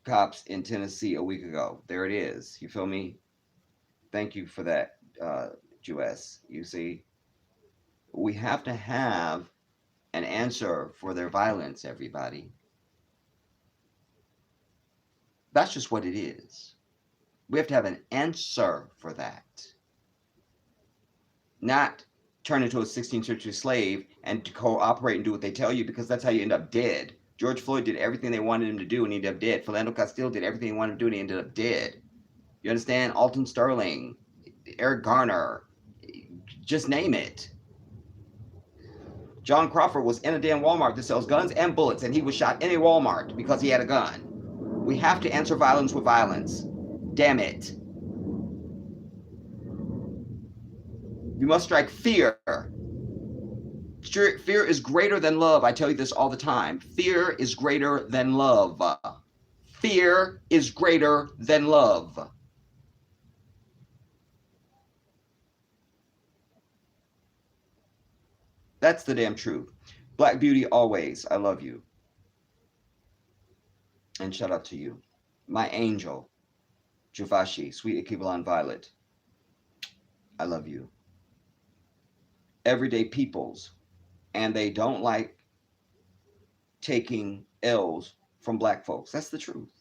cops in Tennessee a week ago. There it is. You feel me? Thank you for that, Jewess. You see, we have to have an answer for their violence, everybody. That's just what it is. We have to have an answer for that. Not turn into a 16th century slave and to cooperate and do what they tell you, because that's how you end up dead. George Floyd did everything they wanted him to do and he ended up dead. Philando Castile did everything he wanted to do and he ended up dead. You understand? Alton Sterling, Eric Garner, just name it. John Crawford was in a damn Walmart that sells guns and bullets, and he was shot in a Walmart because he had a gun. We have to answer violence with violence. Damn it. We must strike fear. Fear is greater than love. I tell you this all the time. Fear is greater than love. Fear is greater than love. That's the damn truth. Black Beauty always. I love you. And shout out to you. My angel, Juvashi, sweet Ikibalan Violet. I love you. Everyday peoples. And they don't like taking L's from black folks. That's the truth.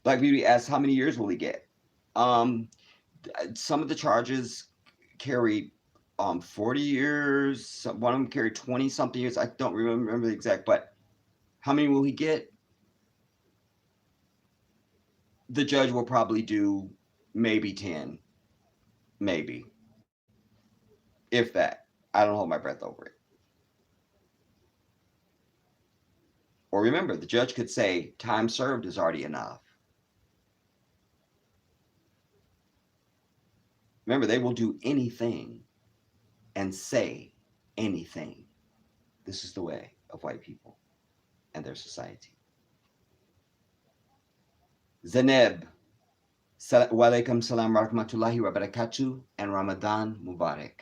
Black Beauty asks, how many years will he get? Some of the charges carry 40 years. One of them carried 20 something years. I don't remember the exact, but how many will he get? The judge will probably do maybe 10, maybe, if that. I don't hold my breath over it. Or remember, the judge could say time served is already enough. Remember, they will do anything and say anything. This is the way of white people and their society. Zaneb, wa alaikum salam rahmatullahi wa barakatuh, and Ramadan Mubarak.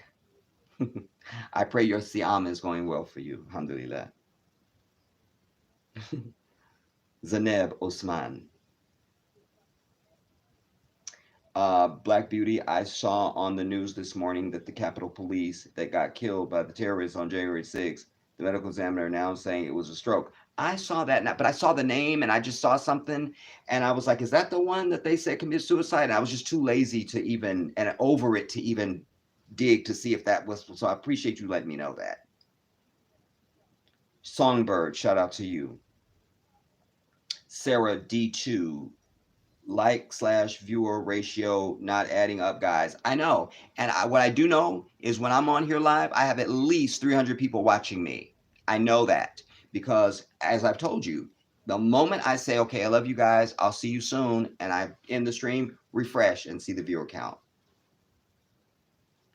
I pray your Siyam is going well for you. Alhamdulillah. Zaneb Osman. Black Beauty, I saw on the news this morning that the Capitol Police that got killed by the terrorists on January 6th, the medical examiner now saying it was a stroke. I saw that, but I saw the name and I just saw something and I was like, is that the one that they said committed suicide? And I was just too lazy to even, and over it to even dig to see if that was, so I appreciate you letting me know that. Songbird, shout out to you. Sarah D2, like/viewer ratio not adding up, guys. I know. And what I do know is when I'm on here live, I have at least 300 people watching me. I know that because, as I've told you, the moment I say, okay, I love you guys, I'll see you soon, and I end the stream, refresh and see the viewer count.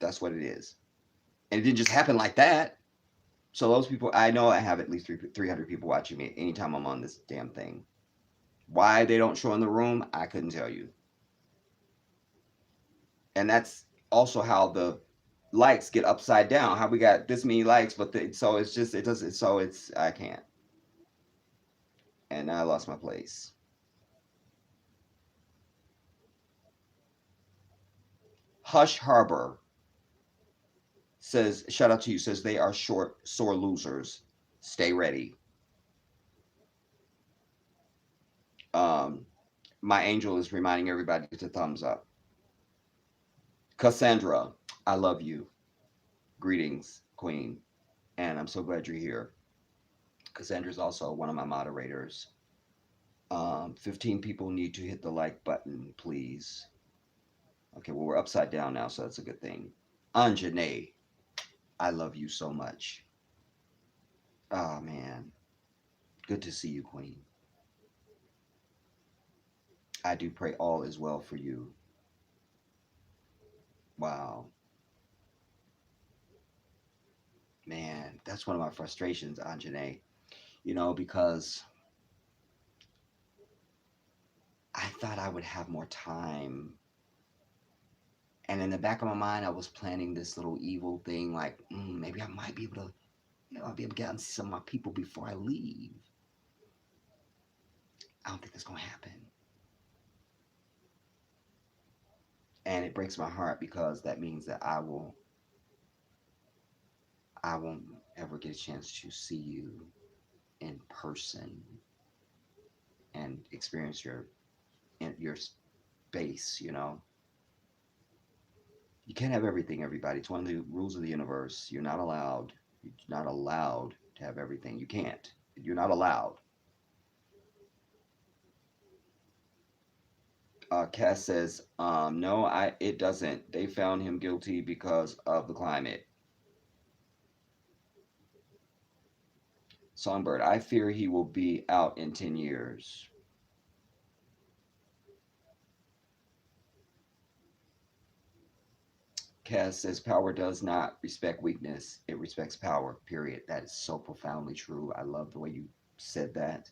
That's what it is. And it didn't just happen like that. So those people, I know I have at least 300 people watching me anytime I'm on this damn thing. Why they don't show in the room, I couldn't tell you. And that's also how the likes get upside down. How we got this many likes, but so it's just, it doesn't, so it's, I can't. And I lost my place. Hush Harbor says, shout out to you, says they are short, sore losers. Stay ready. My angel is reminding everybody to thumbs up. Cassandra, I love you. Greetings, Queen. And I'm so glad you're here. Cassandra is also one of my moderators. 15 people need to hit the like button, please. Okay, well, we're upside down now, so that's a good thing. Anjane, I love you so much. Oh, man. Good to see you, Queen. I do pray all is well for you. Wow. Man, that's one of my frustrations, Anjane. You know, because I thought I would have more time. And in the back of my mind, I was planning this little evil thing like, maybe I might be able to, I'll be able to get out and see some of my people before I leave. I don't think that's going to happen. And it breaks my heart because that means that I won't ever get a chance to see you in person and experience your space, you know. You can't have everything, everybody. It's one of the rules of the universe. You're not allowed to have everything. You can't. You're not allowed. Cass says, no, it doesn't. They found him guilty because of the climate. Songbird, I fear he will be out in 10 years. Cass says, power does not respect weakness. It respects power, period. That is so profoundly true. I love the way you said that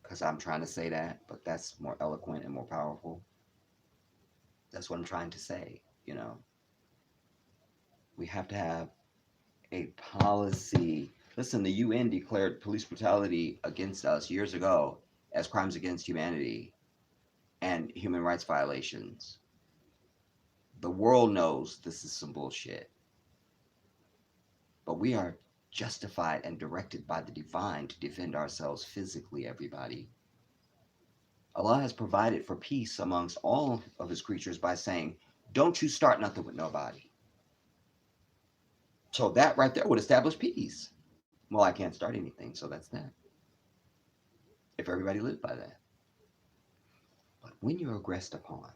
because I'm trying to say that, but that's more eloquent and more powerful. That's what I'm trying to say, you know. We have to have a policy. Listen, the UN declared police brutality against us years ago as crimes against humanity and human rights violations. The world knows this is some bullshit. But we are justified and directed by the divine to defend ourselves physically, everybody. Allah has provided for peace amongst all of his creatures by saying, don't you start nothing with nobody. So that right there would establish peace. Well, I can't start anything, so that's that. If everybody lived by that. But when you're aggressed upon,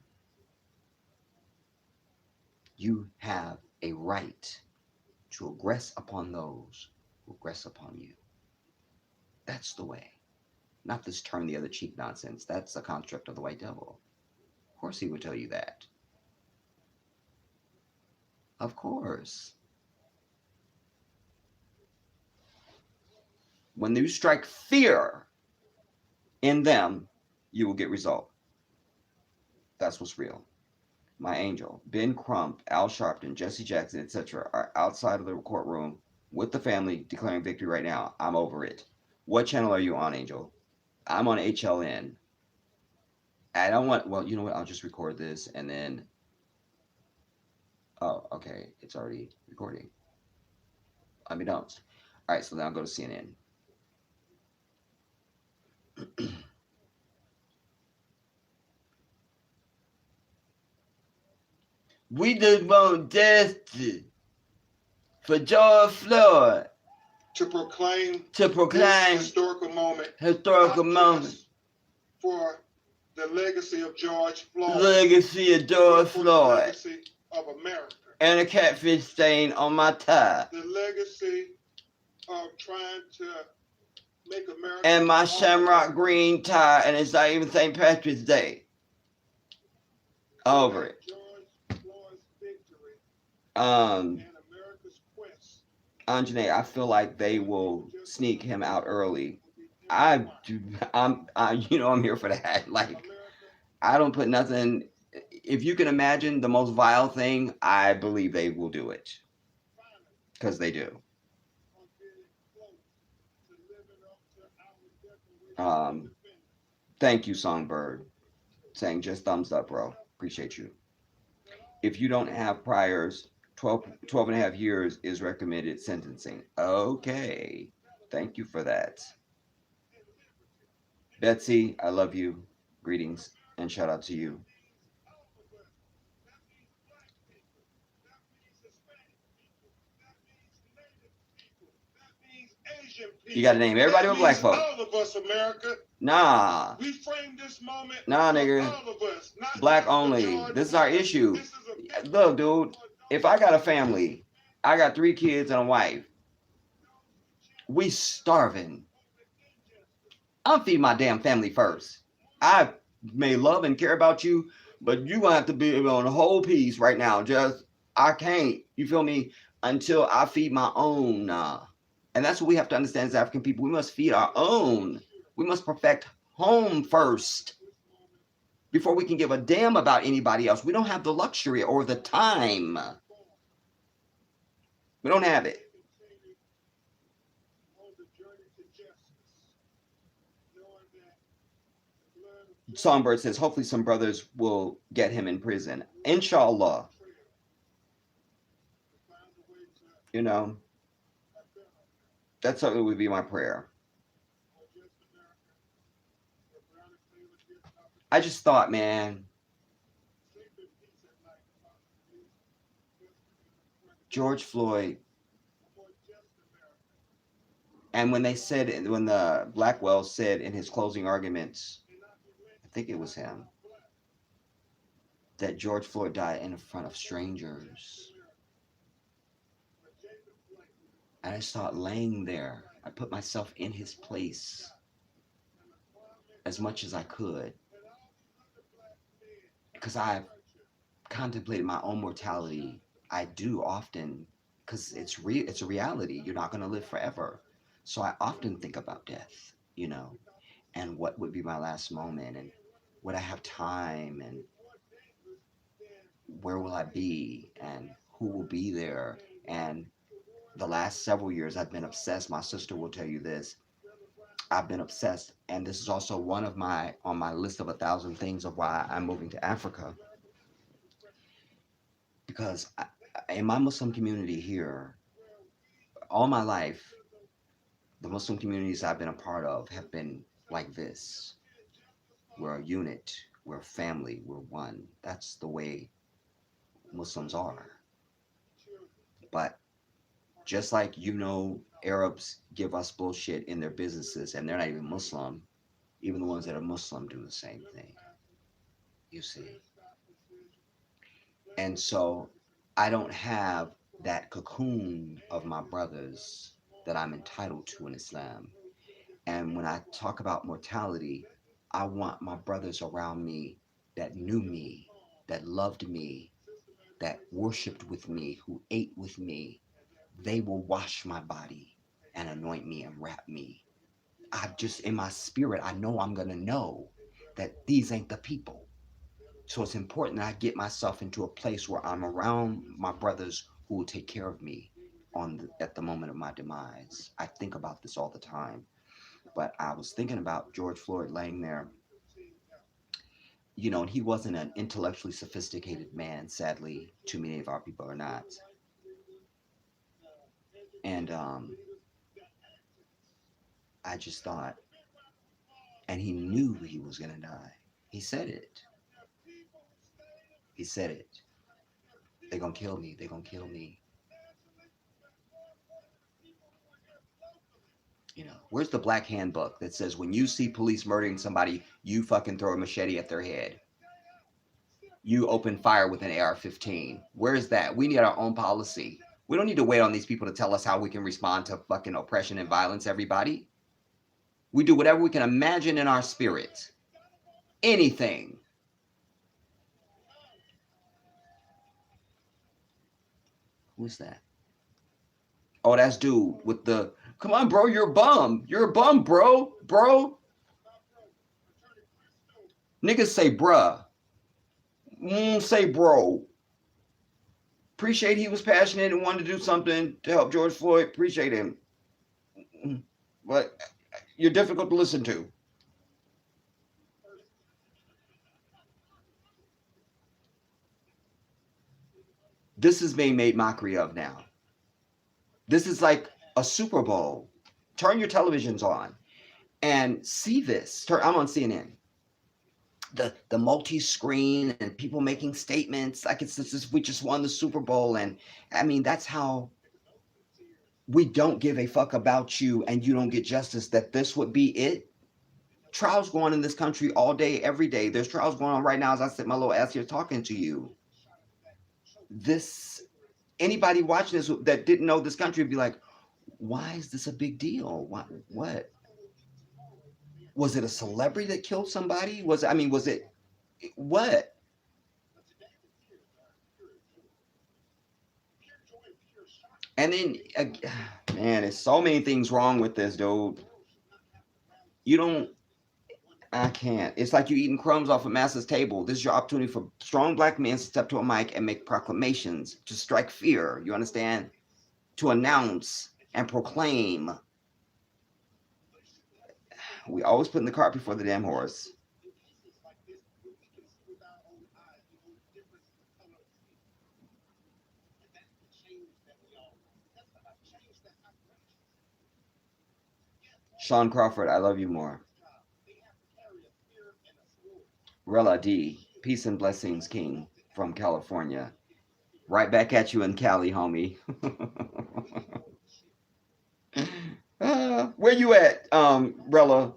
You have a right to aggress upon those who aggress upon you. That's the way. Not this turn the other cheek nonsense. That's a construct of the white devil. Of course he would tell you that. Of course. When you strike fear in them, you will get result. That's what's real. My angel, Ben Crump, Al Sharpton, Jesse Jackson, etc., are outside of the courtroom with the family declaring victory right now. I'm over it. What channel are you on, Angel? I'm on HLN. I don't want, well, you know what? I'll just record this and then, oh, okay. It's already recording. Let me know. All right, so then I'll go to CNN. We just want justice for George Floyd. To proclaim This historical moment for the legacy of George Floyd. Legacy of George Floyd. The legacy of America. And a catfish stain on my tie. The legacy of trying to make America. And my shamrock green tie, and it's not even St. Patrick's Day. Over it. George Floyd's victory. And America's quest. Anjane, I feel like they will sneak him out early. I'm here for that. Like, I don't put nothing. If you can imagine the most vile thing, I believe they will do it. Because they do. Thank you, Songbird. Saying just thumbs up, bro. Appreciate you. If you don't have priors, 12 and a half years is recommended sentencing. Okay. Thank you for that. Betsy, I love you. Greetings and shout out to you. You got to name everybody with black folk. All of us, America. Nah. We framed this moment. Nah, nigga. All of us, not black only. This is our issue. Look, dude. If I got a family, I got 3 kids and a wife. We starving. I'm feeding my damn family first. I may love and care about you, but you gonna have to be on the whole piece right now. I can't. You feel me? Until I feed my own. And that's what we have to understand as African people. We must feed our own. We must perfect home first before we can give a damn about anybody else. We don't have the luxury or the time. We don't have it. Songbird says, hopefully some brothers will get him in prison. Inshallah. You know, that certainly would be my prayer. I just thought, man, George Floyd, and when the Blackwell said in his closing arguments, I think it was him, that George Floyd died in front of strangers. And I started laying there. I put myself in his place as much as I could. Because I've contemplated my own mortality. I do often, because it's a reality. You're not going to live forever. So I often think about death, you know, and what would be my last moment, and would I have time, and where will I be, and who will be there. And the last several years I've been obsessed. My sister will tell you this. I've been obsessed, and this is also one of on my list of 1,000 things of why I'm moving to Africa. Because in my Muslim community here, all my life, the Muslim communities I've been a part of have been like this. We're a unit, we're a family, we're one. That's the way Muslims are. But just like, Arabs give us bullshit in their businesses, and they're not even Muslim, even the ones that are Muslim do the same thing, you see. And so I don't have that cocoon of my brothers that I'm entitled to in Islam. And when I talk about mortality, I want my brothers around me that knew me, that loved me, that worshiped with me, who ate with me. They will wash my body and anoint me and wrap me. I just, in my spirit, I know I'm going to know that these ain't the people. So it's important that I get myself into a place where I'm around my brothers who will take care of me at the moment of my demise. I think about this all the time. But I was thinking about George Floyd laying there, and he wasn't an intellectually sophisticated man, sadly. Too many of our people are not. And I just thought, and he knew he was going to die. He said it. He said it. They're going to kill me. They're going to kill me. Where's the black handbook that says when you see police murdering somebody, you fucking throw a machete at their head? You open fire with an AR-15. Where's that? We need our own policy. We don't need to wait on these people to tell us how we can respond to fucking oppression and violence, everybody. We do whatever we can imagine in our spirit. Anything. Who's that? Oh, that's dude with the, come on, bro, you're a bum. You're a bum, bro. Bro. Niggas say bruh. Say bro. Appreciate he was passionate and wanted to do something to help George Floyd. Appreciate him. But you're difficult to listen to. This is being made mockery of now. This is like a Super Bowl. Turn your televisions on and see this. I'm on CNN. The multi-screen and people making statements like it's as if we just won the Super Bowl. And I mean, that's how we don't give a fuck about you and you don't get justice, that this would be it. Trials going on in this country all day, every day. There's trials going on right now as I sit my little ass here talking to you. Anybody watching this that didn't know this country would be like, why is this a big deal? What? Was it a celebrity that killed somebody? Was it what? And then, man, there's so many things wrong with this, dude. I can't. It's like you eating crumbs off a master's table. This is your opportunity for strong black men to step to a mic and make proclamations, to strike fear, you understand? To announce and proclaim. We always put in the cart before the damn horse. Sean Crawford, I love you more. Rella D, peace and blessings, King from California. Right back at you in Cali, homie. Where you at, Rella?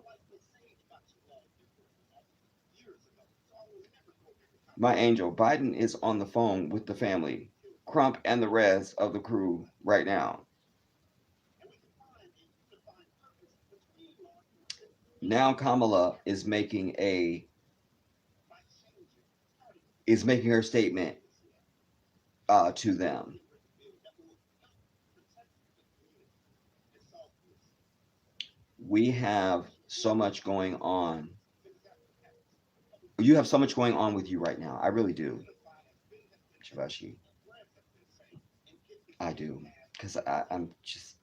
My angel, Biden is on the phone with the family, Crump and the rest of the crew right now. Now Kamala is making her statement to them. We have so much going on. You have so much going on with you right now. I really do, Shivashi. I do, because I'm just,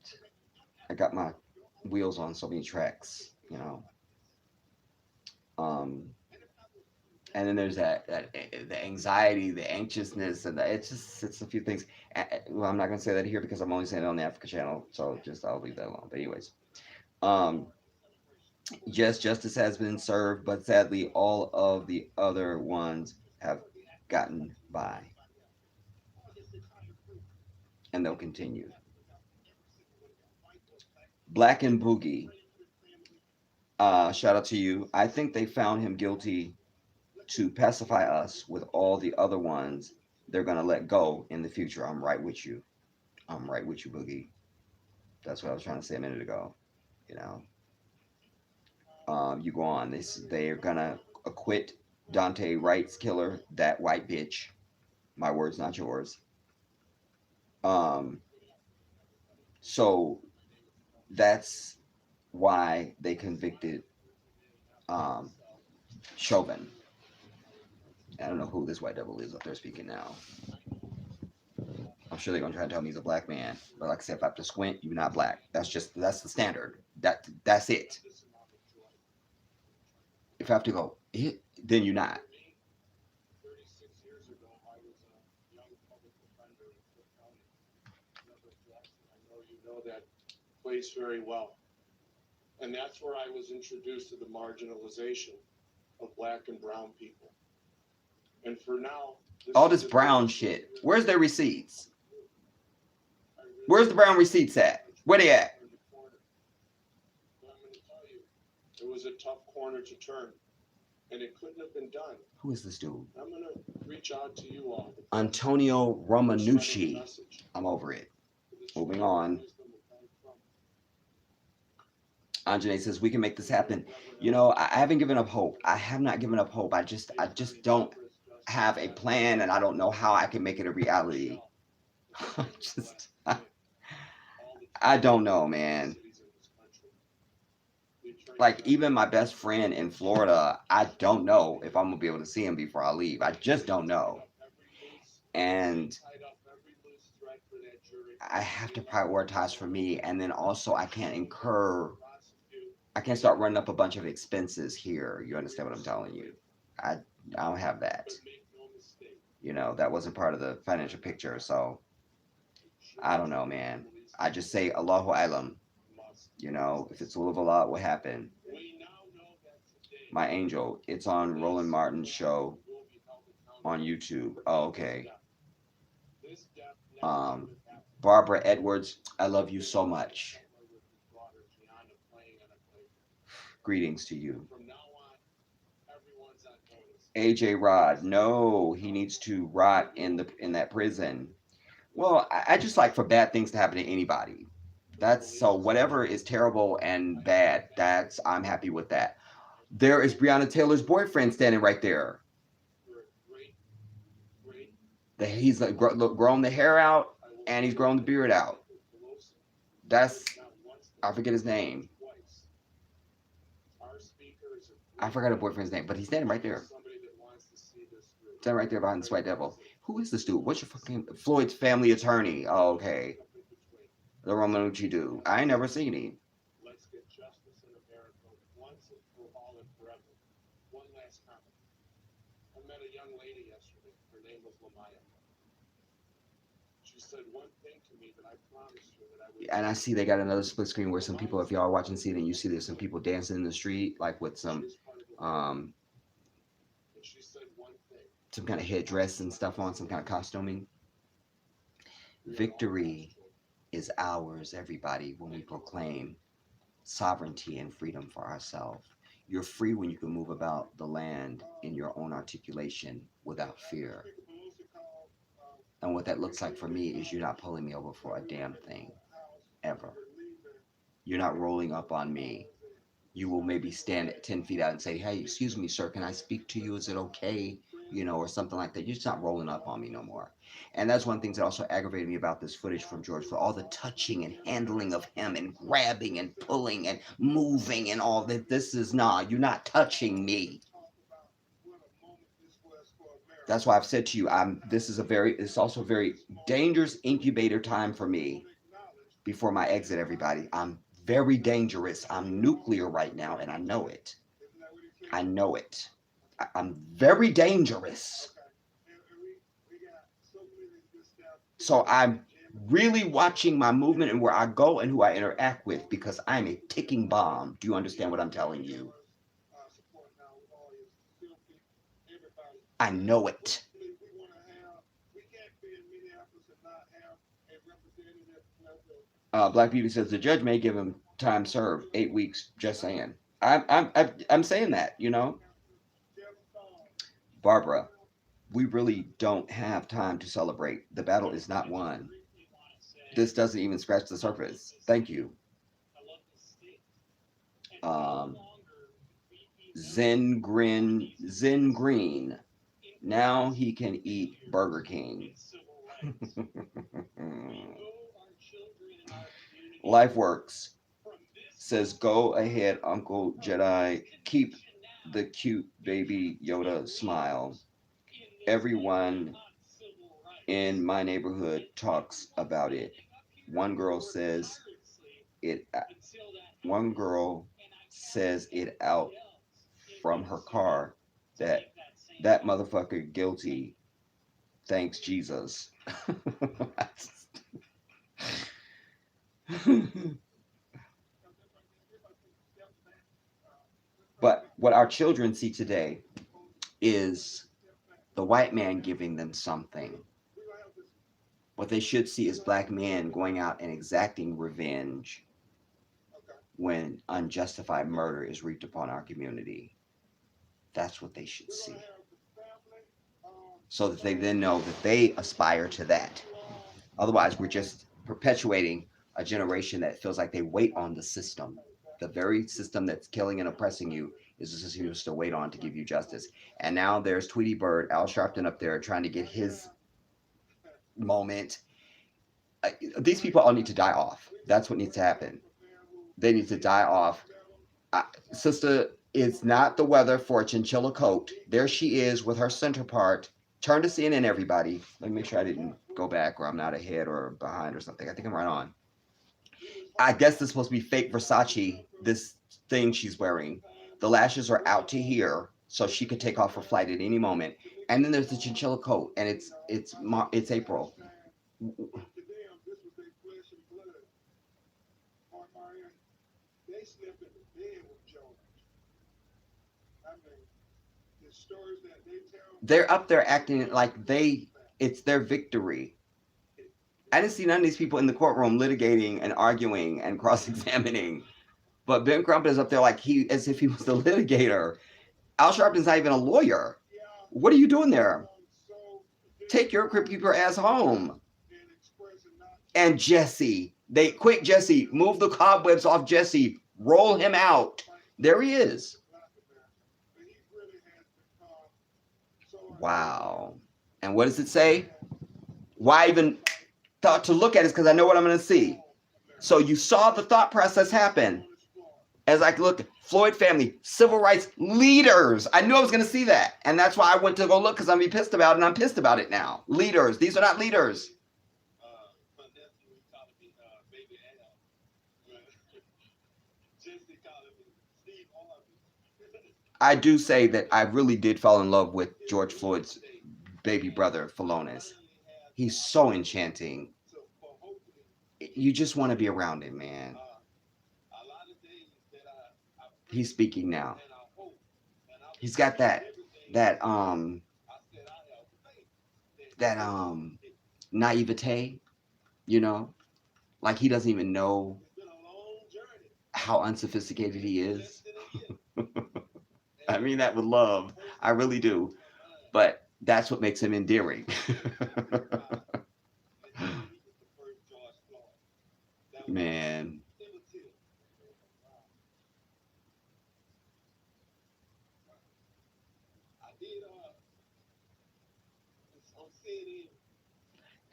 I got my wheels on so many tracks, and then there's the anxiety, the anxiousness, and it's a few things. Well, I'm not gonna say that here because I'm only saying it on the Africa channel, so I'll leave that alone. But anyways, yes, justice has been served, but sadly, all of the other ones have gotten by, and they'll continue. Black and Boogie, shout out to you. I think they found him guilty to pacify us with all the other ones they're gonna let go in the future. I'm right with you. I'm right with you, Boogie. That's what I was trying to say a minute ago. You know, you go on. They're gonna acquit Dante Wright's killer, that white bitch. My words, not yours. Um, so that's why they convicted um, Chauvin. I don't know who this white devil is up there speaking now. I'm sure they're gonna try to tell me he's a black man, but like I said, if I have to squint, you're not black. That's the standard. That's it. If I have to go, then you're not. 36 years ago, I was a young public defender in Cook County. Jackson, I know you know that place very well. And that's where I was introduced to the marginalization of black and brown people. And for now, All this brown shit. Where's their receipts? Where's the brown receipts at? Where they at? But I'm going to tell you, it was a tough corner to turn. And it couldn't have been done. Who is this dude? I'm going to reach out to you all. Antonio Romanucci. I'm over it. Moving on. Anjane says we can make this happen. You know, I haven't given up hope. I have not given up hope. I just don't have a plan, and I don't know how I can make it a reality. I don't know, man. Like, even my best friend in Florida, I don't know if I'm gonna be able to see him before I leave. I just don't know. And I have to prioritize for me, and then also I can't start running up a bunch of expenses here. You understand what I'm telling you? I don't have that. You know, that wasn't part of the financial picture, so I don't know, man. I just say Allahu Alam. You know, if it's will of Allah, what happened? My angel, it's on Roland Martin's show on YouTube. Oh, okay. Barbara Edwards, I love you so much. Greetings to you. AJ Rod, no, he needs to rot in that prison. Well, I just like for bad things to happen to anybody. That's so whatever is terrible and bad, I'm happy with that. There is Breonna Taylor's boyfriend standing right there. He's like grown the hair out and he's grown the beard out. I forget his name. I forgot her boyfriend's name, but he's standing right there. Standing right there behind this white devil. Who is this dude? What's your fucking Floyd's family attorney? Oh, okay. The Romanucci dude. I ain't never seen him. Let's get justice in America once and for all and forever. One last comment. I met a young lady yesterday. Her name was Lamaya. She said one thing to me that I promised her that I would. And I see they got another split screen where some people, if y'all are watching CNN, you see there's some people dancing in the street, like with some kind of headdress and stuff on, some kind of costuming. Victory is ours, everybody, when we proclaim sovereignty and freedom for ourselves. You're free when you can move about the land in your own articulation without fear. And what that looks like for me is you're not pulling me over for a damn thing, ever. You're not rolling up on me. You will maybe stand at 10 feet out and say, hey, excuse me, sir, can I speak to you? Is it okay? You know, or something like that. You're just not rolling up on me no more. And that's one of the things that also aggravated me about this footage from George, for all the touching and handling of him and grabbing and pulling and moving and all that. You're not touching me. That's why I've said to you, it's also a very dangerous incubator time for me before my exit, everybody. I'm very dangerous. I'm nuclear right now, and I know it. I know it. I'm very dangerous. So I'm really watching my movement and where I go and who I interact with, because I'm a ticking bomb. Do you understand what I'm telling you? I know it. Black Beauty says the judge may give him time served, 8 weeks. Just saying. I'm saying that, you know. Barbara, we really don't have time to celebrate. The battle is not won. This doesn't even scratch the surface. Thank you. Um, Zen Green. Now he can eat Burger King. Life Works says, "Go ahead, Uncle Jedi. Keep the cute baby Yoda smile. Everyone in my neighborhood talks about it. One girl says it. One girl says it out from her car that that motherfucker guilty. Thanks Jesus." But what our children see today is the white man giving them something. What they should see is black men going out and exacting revenge when unjustified murder is wreaked upon our community. That's what they should see. So that they then know that they aspire to that. Otherwise, we're just perpetuating a generation that feels like they wait on the system. The very system that's killing and oppressing you is the system you have to wait on to give you justice. And now there's Tweety Bird, Al Sharpton up there trying to get his moment. These people all need to die off. That's what needs to happen. They need to die off. Sister, it's not the weather for a chinchilla coat. There she is with her center part. Turn to CNN, everybody. Let me make sure I didn't go back or I'm not ahead or behind or something. I think I'm right on. I guess this is supposed to be fake Versace, this thing she's wearing. The lashes are out to here, so she could take off her flight at any moment. And then there's the chinchilla coat, and it's April. They're up there acting like it's their victory. I didn't see none of these people in the courtroom litigating and arguing and cross-examining. But Ben Crump is up there like as if he was the litigator. Al Sharpton's not even a lawyer. What are you doing there? Keep your ass home. And Jesse, Jesse, move the cobwebs off Jesse. Roll him out. There he is. Wow. And what does it say? Why I even thought to look at it is because I know what I'm going to see. So you saw the thought process happen. As I looked, Floyd family, civil rights leaders. I knew I was going to see that. And that's why I went to go look because I'm be pissed about it. And I'm pissed about it now. Leaders. These are not leaders. I do say that I really did fall in love with George Floyd's baby brother, Philonis. He's so enchanting. You just want to be around him, man. He's speaking now. He's got that naivete, like he doesn't even know how unsophisticated he is. I mean that with love. I really do. But that's what makes him endearing. Man.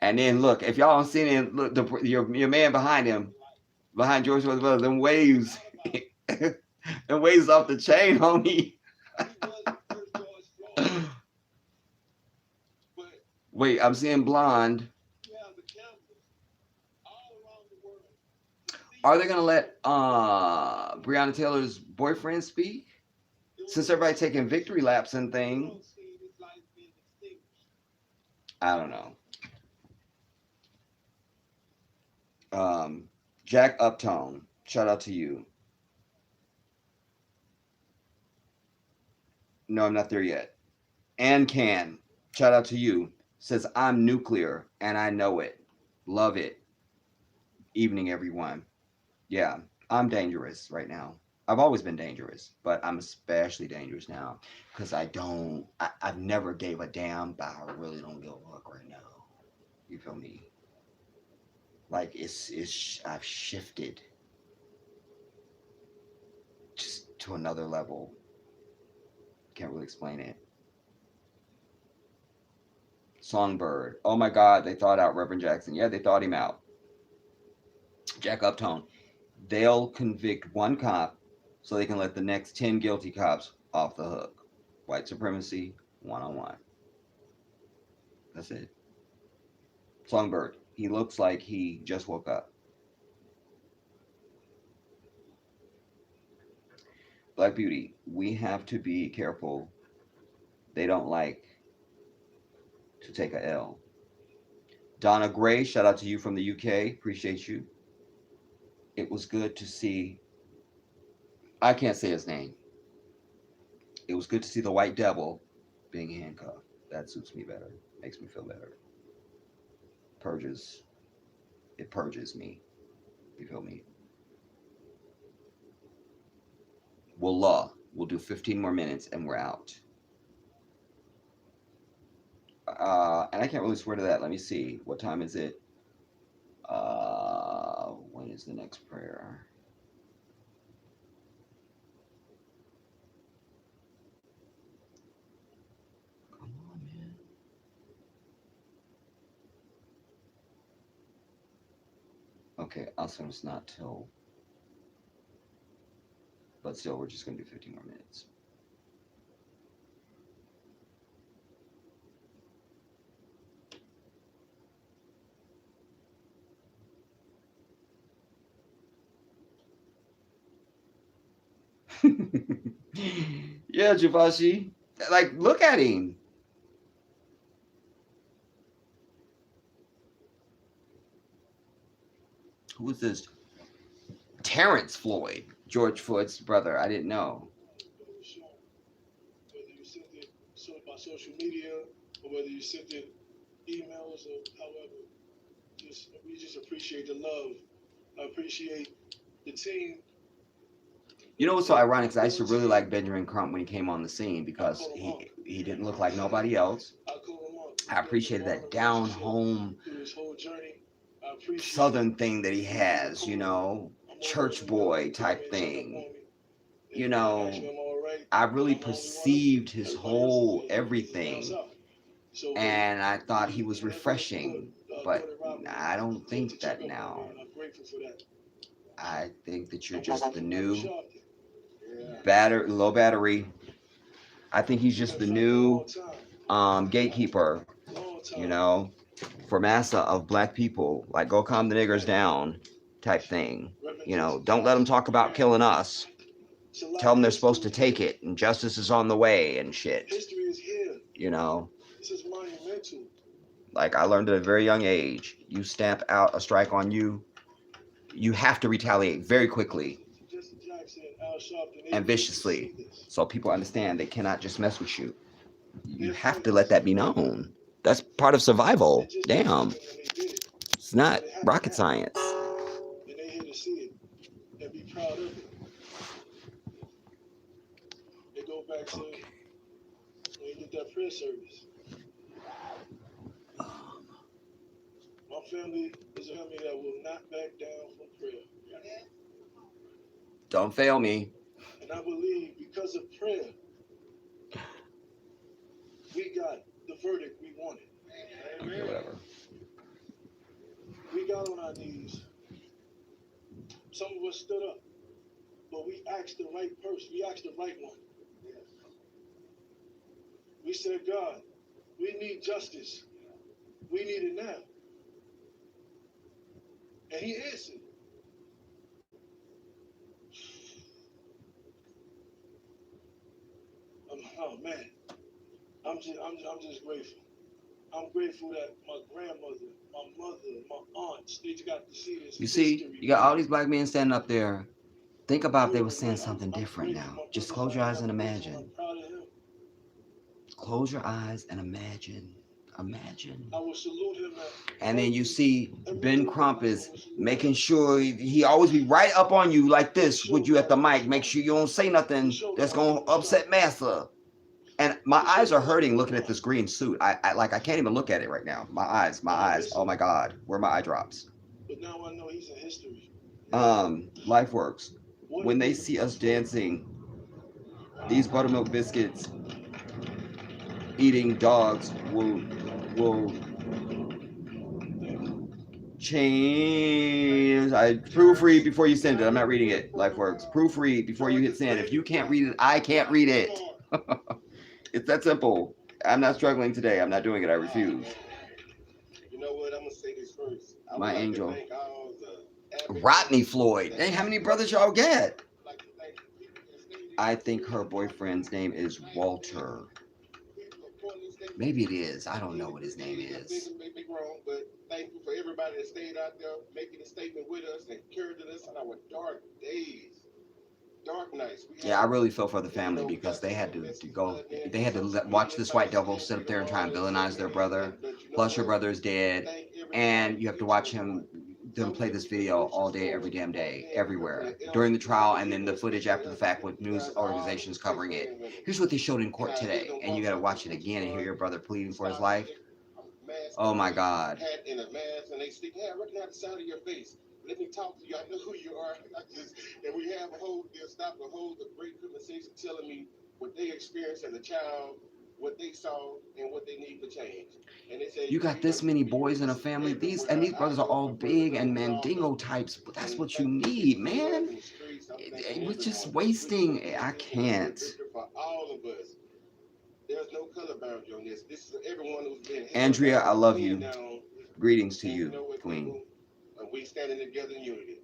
And then look, if y'all don't see it, look, your man behind him, behind George Floyd's brother, them waves, them waves off the chain, homie. Wait, I'm seeing blonde. Are they gonna let Breonna Taylor's boyfriend speak? Since everybody's taking victory laps and things. I don't know. Jack Uptone, shout out to you. No, I'm not there yet. And Can, shout out to you. Says, I'm nuclear and I know it. Love it. Evening, everyone. Yeah, I'm dangerous right now. I've always been dangerous, but I'm especially dangerous now because I've never gave a damn, but I really don't give a fuck right now. You feel me? Like I've shifted just to another level. Can't really explain it. Songbird. Oh my God, they thought out Reverend Jackson. Yeah, they thought him out. Jack Uptone. They'll convict one cop so they can let the next 10 guilty cops off the hook. White supremacy, one on one. That's it. Songbird. He looks like he just woke up. Black Beauty. We have to be careful. They don't like to take a L. Donna Gray, shout out to you from the UK. Appreciate you. It was good to see. I can't say his name. It was good to see the White Devil being handcuffed. That suits me better. Makes me feel better. Purges. It purges me. You feel me? We'll do 15 more minutes and we're out. And I can't really swear to that. Let me see. What time is it? When is the next prayer? Come on, man. Okay, also it's not till, but still, we're just gonna do 15 more minutes. Yeah, Javashi. Like, look at him. Who is this? Terrence Floyd, George Floyd's brother. I didn't know. Whether you sent it by social media or whether you sent it emails or however, we just appreciate the love. I appreciate the team. You know what's so ironic? Because I used to really like Benjamin Crump when he came on the scene because he didn't look like nobody else. I appreciated that down home southern thing that he has, you know, church boy type thing. You know, I really perceived his whole everything, and I thought he was refreshing, but I don't think that now. I think that you're just the new low battery. I think he's just the new gatekeeper, you know, for massa of black people. Like, go calm the niggers down type thing. You know, don't let them talk about killing us. Tell them they're supposed to take it and justice is on the way and shit. You know, like I learned at a very young age, you stamp out a strike on you, you have to retaliate very quickly and viciously so people understand they cannot just mess with you. You have to let that be known. That's part of survival. Damn. It's not rocket science. And they here to see it and be proud of it. They go back to when you get that prayer service. My family is a family that will not back down from prayer. Don't fail me. And I believe because of prayer, we got the verdict we wanted. Okay, whatever. We got on our knees. Some of us stood up, but we asked the right person. We asked the right one. We said, God, we need justice. We need it now. And he answered. Oh man, I'm just grateful. I'm grateful that my grandmother, my mother, my aunts, they got to see this. You see, you got all these black men standing up there. Think about if they were saying something different now. Just close your eyes and imagine. Close your eyes and imagine Imagine. I will salute him. And then you see Ben Crump is making sure he always be right up on you like this with you at the mic. Make sure you don't say nothing that's gonna upset Massa. And my eyes are hurting looking at this green suit. I can't even look at it right now. My eyes. Oh my God, where are my eye drops? But now I know he's in history. LifeWorks. When they see us dancing, these buttermilk biscuits eating dogs will change. I proofread before you send it. I'm not reading it. LifeWorks. Proofread before you hit send. If you can't read it, I can't read it. It's that simple. I'm not struggling today. I'm not doing it. I refuse. You know what? I'm gonna say this first. My angel. Rodney Floyd. Hey, how many brothers y'all get? I think her boyfriend's name is Walter. Maybe it is. I don't know what his name is. Maybe wrong, but thank you for everybody that stayed out there making a statement with us and carried us on our dark days, dark nights. Yeah, I really feel for the family because they had to go. They had to watch this white devil sit up there and try and villainize their brother. Plus, your brother is dead, and you have to watch them play this video all day, every damn day, everywhere during the trial, and then the footage after the fact with news organizations covering it. Here's what they showed in court today, and you got to watch it again and hear your brother pleading for his life. Oh my God. Hat and a mask, and they speak. Hey, I recognize the sound of your face. Let me talk to you. I know who you are. And we have they'll stop and hold a great conversation telling me what they experienced as a child, what they saw, and what they need to change. And they say, you got this many boys in a family. These brothers are all big and mandingo types, but that's what you need, man. We're just wasting. I can't. For all of us. There's no color boundary on this. This is everyone who's been. Andrea, I love you. Greetings to you, Queen. We standing together in unity.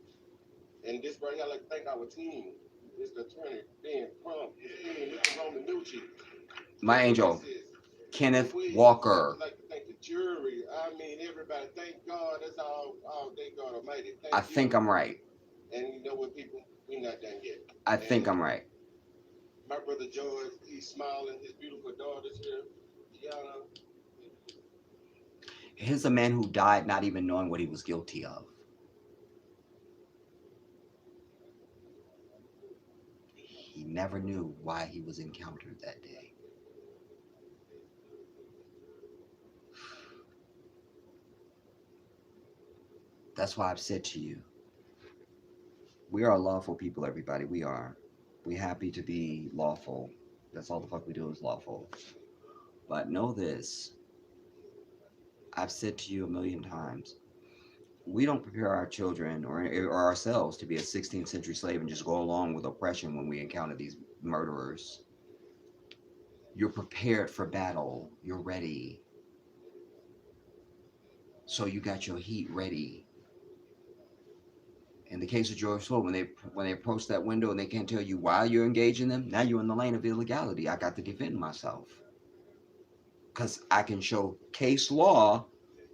And this right here, I like to thank our team. It's the attorney, Ben Crump, Mr. Roman Nucci. My angel, Kenneth Walker. I'd like to thank the jury. I mean, everybody. Thank God. That's all. Thank God Almighty. I think I'm right. And you know what, people? We're not done yet. I think I'm right. My brother George, he's smiling. His beautiful daughter's here. Gianna. Here's a man who died not even knowing what he was guilty of. He never knew why he was encountered that day. That's why I've said to you, we are lawful people, everybody. We are. We happy to be lawful. That's all the fuck we do is lawful. But know this. I've said to you a million times, we don't prepare our children or ourselves to be a 16th century slave and just go along with oppression when we encounter these murderers. You're prepared for battle. You're ready. So you got your heat ready. In the case of George Floyd, when they approach that window and they can't tell you why you're engaging them, now you're in the lane of illegality. I got to defend myself. Because I can show case law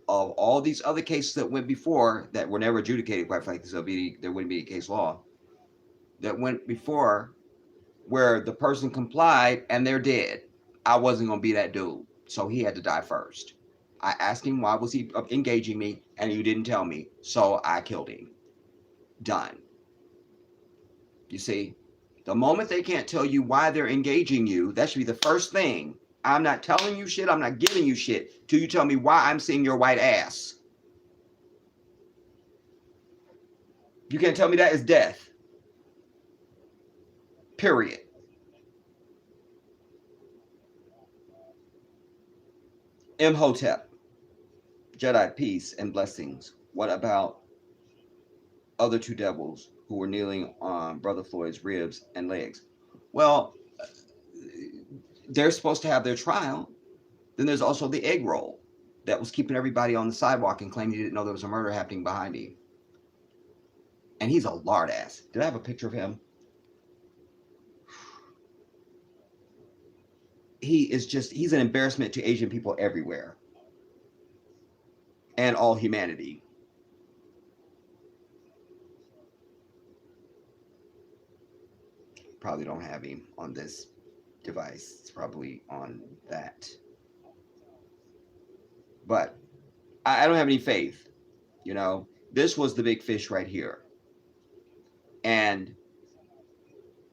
of all these other cases that went before that were never adjudicated, quite frankly, so there wouldn't be a case law that went before where the person complied and they're dead. I wasn't going to be that dude, so he had to die first. I asked him why was he engaging me, and you didn't tell me, so I killed him. Done. You see, the moment they can't tell you why they're engaging you, that should be the first thing. I'm not telling you shit. I'm not giving you shit till you tell me why I'm seeing your white ass. You can't tell me that is death. Period. Imhotep. Jedi peace and blessings. What about other two devils who were kneeling on Brother Floyd's ribs and legs? Well, they're supposed to have their trial. Then there's also the egg roll that was keeping everybody on the sidewalk and claiming he didn't know there was a murder happening behind him. And he's a lard ass. Did I have a picture of him? He's an embarrassment to Asian people everywhere. And all humanity. Probably don't have him on this device. It's probably on that. But I don't have any faith. You know, this was the big fish right here. And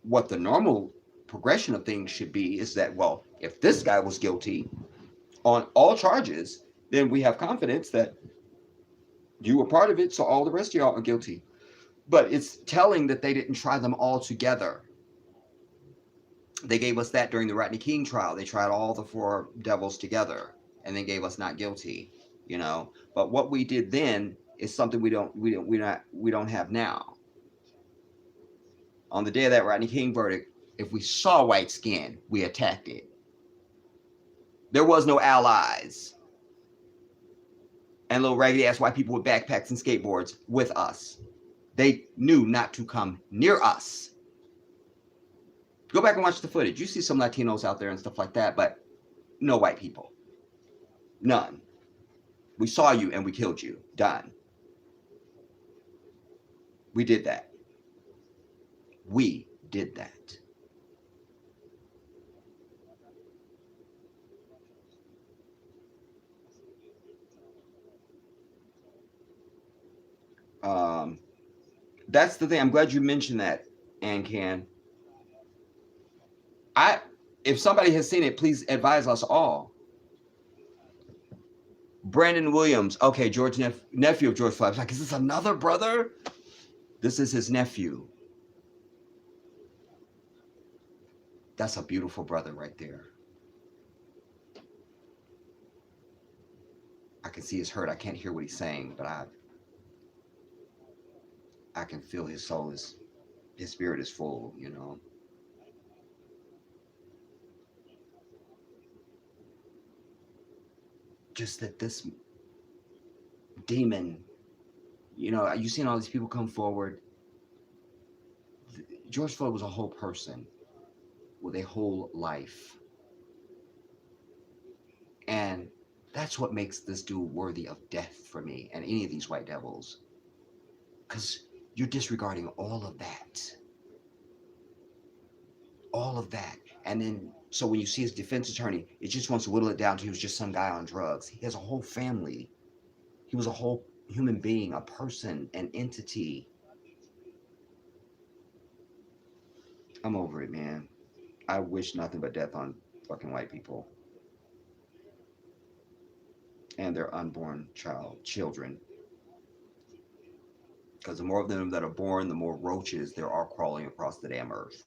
what the normal progression of things should be is that, well, if this guy was guilty on all charges, then we have confidence that you were part of it, so all the rest of y'all are guilty. But it's telling that they didn't try them all together. They gave us that during the Rodney King trial. They tried all the four devils together and then gave us not guilty, you know. But what we did then is something we don't have now. On the day of that Rodney King verdict, if we saw white skin, we attacked it. There was no allies and little raggedy ass white people with backpacks and skateboards with us. They knew not to come near us. Go back and watch the footage. You see some Latinos out there and stuff like that, but no white people. None. We saw you and we killed you. Done. We did that. We did that. That's the thing. I'm glad you mentioned that, Ann. If somebody has seen it, please advise us all. Brandon Williams, okay, George nephew of George Floyd. Like, is this another brother? This is his nephew. That's a beautiful brother right there. I can see his hurt. I can't hear what he's saying, but I can feel his soul his spirit is full, you know. Just that this demon, you know, you seen all these people come forward. George Floyd was a whole person with a whole life. And that's what makes this dude worthy of death for me and any of these white devils. Because you're disregarding all of that. All of that. And then, so when you see his defense attorney, it just wants to whittle it down to he was just some guy on drugs. He has a whole family. He was a whole human being, a person, an entity. I'm over it, man. I wish nothing but death on fucking white people and their unborn children. Because the more of them that are born, the more roaches there are crawling across the damn earth.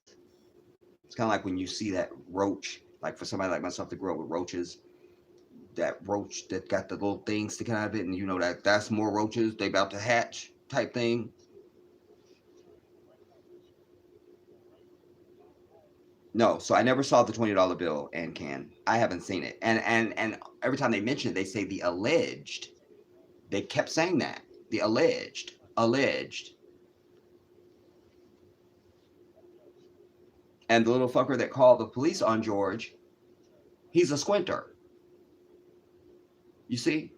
It's kind of like when you see that roach, like for somebody like myself that grew up with roaches, that roach that got the little thing sticking out of it, and you know that's more roaches, they about to hatch type thing. No, so I never saw the $20 bill, and I haven't seen it. And every time they mention it, they say the alleged. They kept saying that. The alleged. And the little fucker that called the police on George, he's a squinter. You see?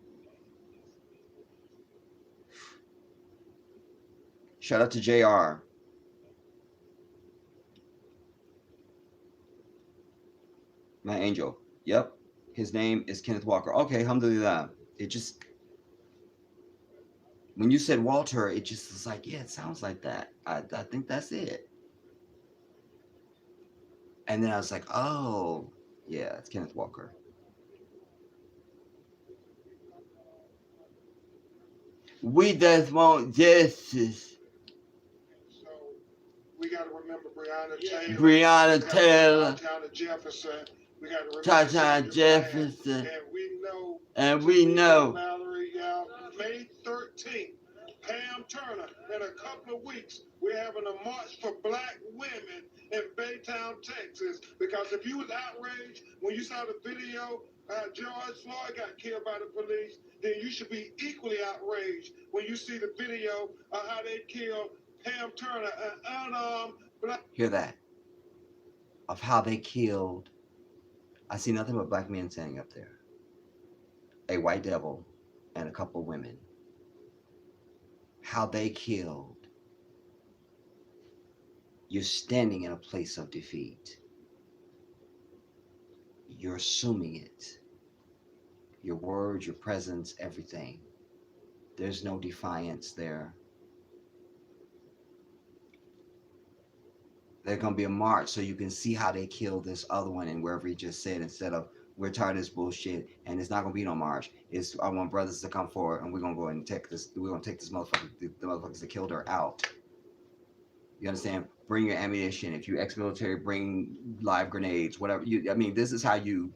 Shout out to JR. My angel. Yep. His name is Kenneth Walker. Okay, alhamdulillah. It just, when you said Walter, it just was like, yeah, it sounds like that. I think that's it. And then I was like, oh, yeah, it's Kenneth Walker. We just want justice. So we got to remember Breonna Taylor. Breonna Taylor. Tatiana Jefferson. We got to remember Tatiana Jefferson. And we know. Mallory, May 13th, Pam Turner. In a couple of weeks, we're having a march for black women in Baytown, Texas. Because if you was outraged when you saw the video, George Floyd got killed by the police, then you should be equally outraged when you see the video of how they killed Pam Turner, an unarmed black. Hear that? Of how they killed. I see nothing but black men standing up there. A white devil and a couple of women. How they killed. You're standing in a place of defeat. You're assuming it. Your words, your presence, everything. There's no defiance there. There's going to be a march so you can see how they killed this other one and wherever he just said, instead of we're tired of this bullshit and it's not going to be no march. It's I want brothers to come forward and we're going to go and take this. We're going to take this motherfucker, the motherfuckers that killed her out. You understand? Bring your ammunition. If you ex-military, bring live grenades, whatever. I mean, this is how you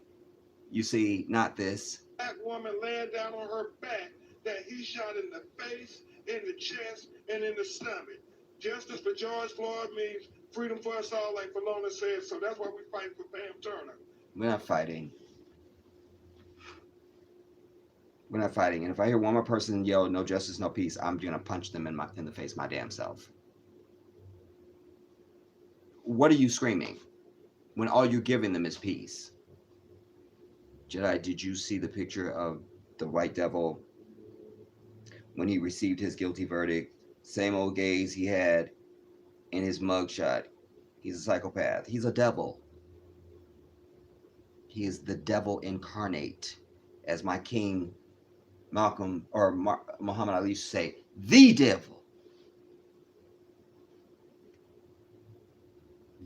see, not this. Black woman laying down on her back that he shot in the face, in the chest, and in the stomach. Justice for George Floyd means freedom for us all, like Falona said. So that's why we fight for Pam Turner. We're not fighting. We're not fighting. And if I hear one more person yell, "No justice, no peace," I'm gonna punch them in the face, my damn self. What are you screaming when all you're giving them is peace? Jedi, did you see the picture of the white devil when he received his guilty verdict? Same old gaze he had in his mugshot. He's a psychopath. He's a devil. He is the devil incarnate, as my king Malcolm or Muhammad Ali used to say, the devil.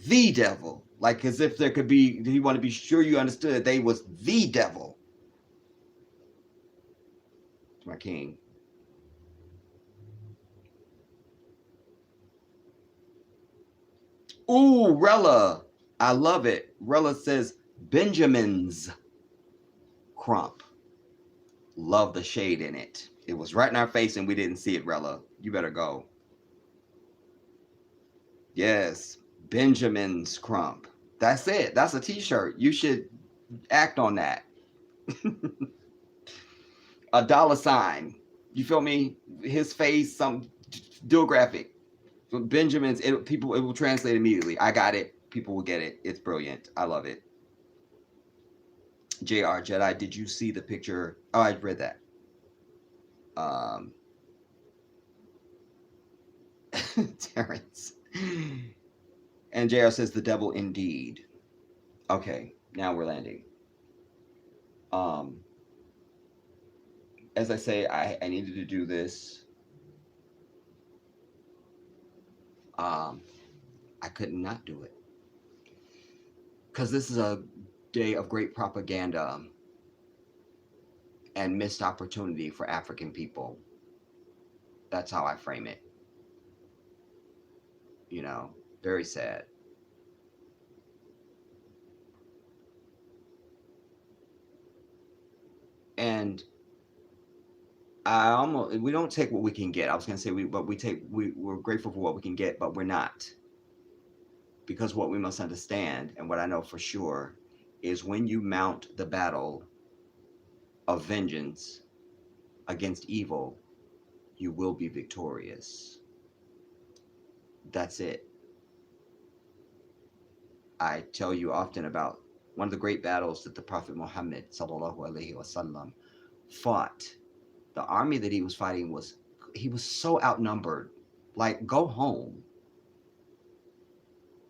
The devil. Like as if there could be, he wanted to be sure you understood that they was the devil. My king. Ooh, Rella. I love it. Rella says Benjamin's crump. Love the shade in it. It was right in our face and we didn't see it, Rella. You better go. Yes, Benjamin's crump. That's it. That's a t-shirt. You should act on that. A dollar sign. You feel me? His face, some dual graphic. Benjamin's, it will translate immediately. I got it. People will get it. It's brilliant. I love it. JR Jedi, did you see the picture? Oh, I read that. Terrence. And JR says the devil indeed. Okay, now we're landing. As I say, I needed to do this. I could not do it. Because this is a day of great propaganda and missed opportunity for African people. That's how I frame it. You know, very sad. And we don't take what we can get. I was going to say we're grateful for what we can get, but we're not. Because what we must understand, and what I know for sure, is when you mount the battle of vengeance against evil, you will be victorious. That's it. I tell you often about one of the great battles that the Prophet Muhammad sallallahu alaihi wasallam fought. The army that he was fighting he was so outnumbered. Like, go home.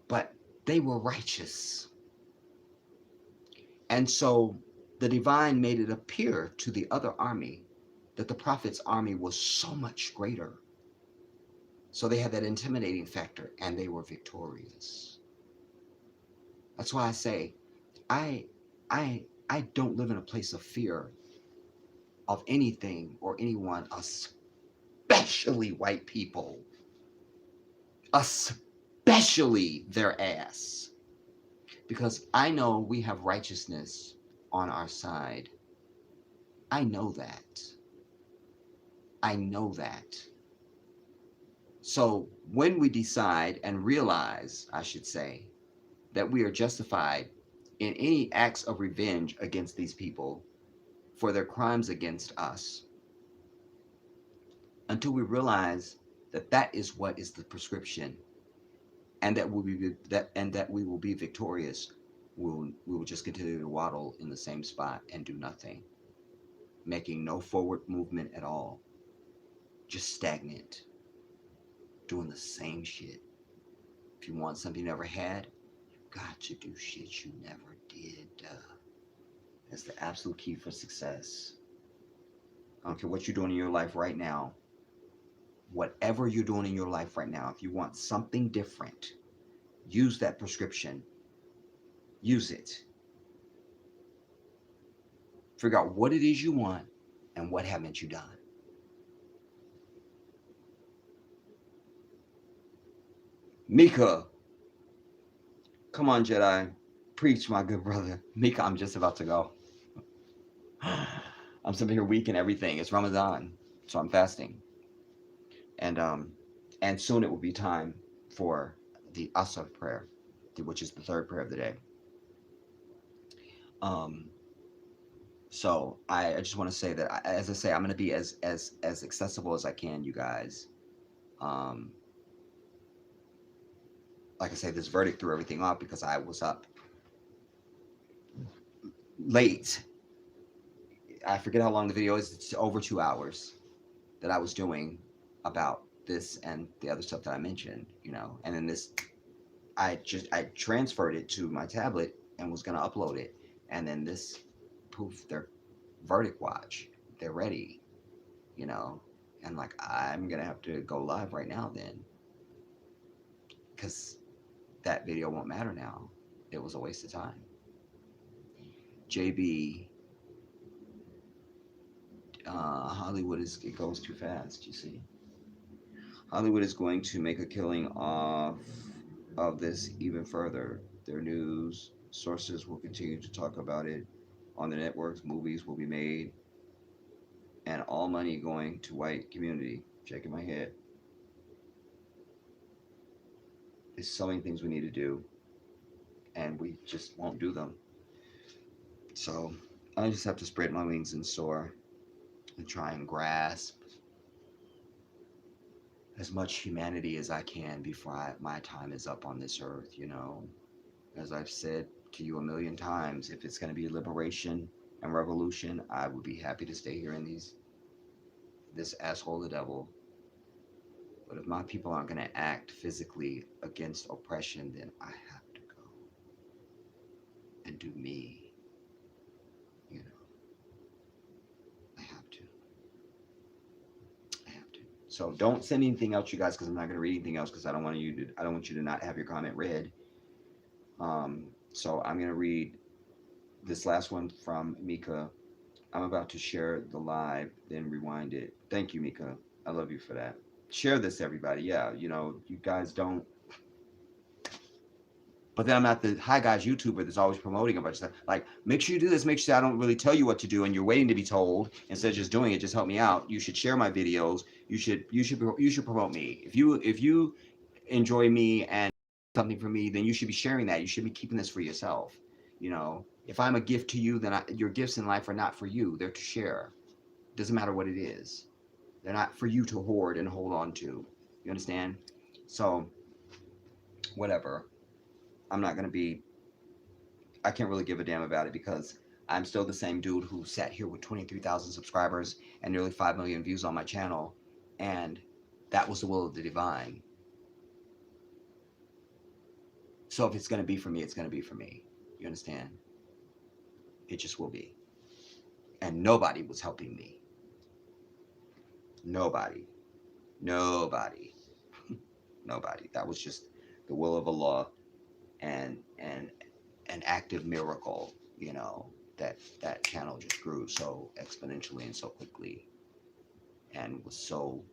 But they were righteous. And so the divine made it appear to the other army that the Prophet's army was so much greater. So they had that intimidating factor and they were victorious. That's why I say, I don't live in a place of fear of anything or anyone, especially white people, especially their ass. Because I know we have righteousness on our side. I know that. I know that. So when we decide and realize, I should say, that we are justified in any acts of revenge against these people for their crimes against us, until we realize that that is what is the prescription, and that we will be victorious, we will just continue to waddle in the same spot and do nothing, making no forward movement at all, just stagnant, doing the same shit. If you want something you never had, you got to do shit you never did. It's the absolute key for success. I don't care what you're doing in your life right now. Whatever you're doing in your life right now, if you want something different, use that prescription. Use it. Figure out what it is you want and what haven't you done. Mika, come on, Jedi. Preach, my good brother. Mika, I'm just about to go. I'm sitting here weak and everything. It's Ramadan, so I'm fasting. And soon it will be time for the Asr prayer, which is the third prayer of the day. Um, so I just want to say that, as I say, I'm going to be as accessible as I can, you guys. Um, like I say, this verdict threw everything off because I was up late. I forget how long the video is. It's over 2 hours that I was doing about this and the other stuff that I mentioned, and then this, I transferred it to my tablet and was going to upload it. And then this, poof, their verdict watch, they're ready, and like, I'm going to have to go live right now then, because that video won't matter now. It was a waste of time. JB, Hollywood it goes too fast, you see. Hollywood is going to make a killing off of this even further. Their news sources will continue to talk about it on the networks. Movies will be made, and all money going to white community. Shaking my head. There's so many things we need to do, and we just won't do them. So I just have to spread my wings and soar and try and grasp as much humanity as I can before my time is up on this earth, As I've said to you a million times, if it's going to be liberation and revolution, I would be happy to stay here in this asshole the devil. But if my people aren't going to act physically against oppression, then I have to go and do me. I have to. I have to. So don't send anything else, you guys, because I'm not going to read anything else because I don't want you to not have your comment read. So I'm going to read this last one from Mika. I'm about to share the live, then rewind it. Thank you, Mika. I love you for that. Share this, everybody. Yeah, you guys don't. But then I'm not the hi guys YouTuber that's always promoting a bunch of stuff. Like, make sure you do this. Make sure I don't really tell you what to do, and you're waiting to be told instead of just doing it. Just help me out. You should share my videos. You should promote me. If you enjoy me and something from me, then you should be sharing that. You should be keeping this for yourself. If I'm a gift to you, then your gifts in life are not for you. They're to share. Doesn't matter what it is. They're not for you to hoard and hold on to. You understand? So, whatever. I'm not going to be, I can't really give a damn about it because I'm still the same dude who sat here with 23,000 subscribers and nearly 5 million views on my channel. And that was the will of the divine. So if it's going to be for me, it's going to be for me. You understand? It just will be. And nobody was helping me. Nobody. Nobody. That was just the will of Allah and an active miracle, that channel just grew so exponentially and so quickly and was so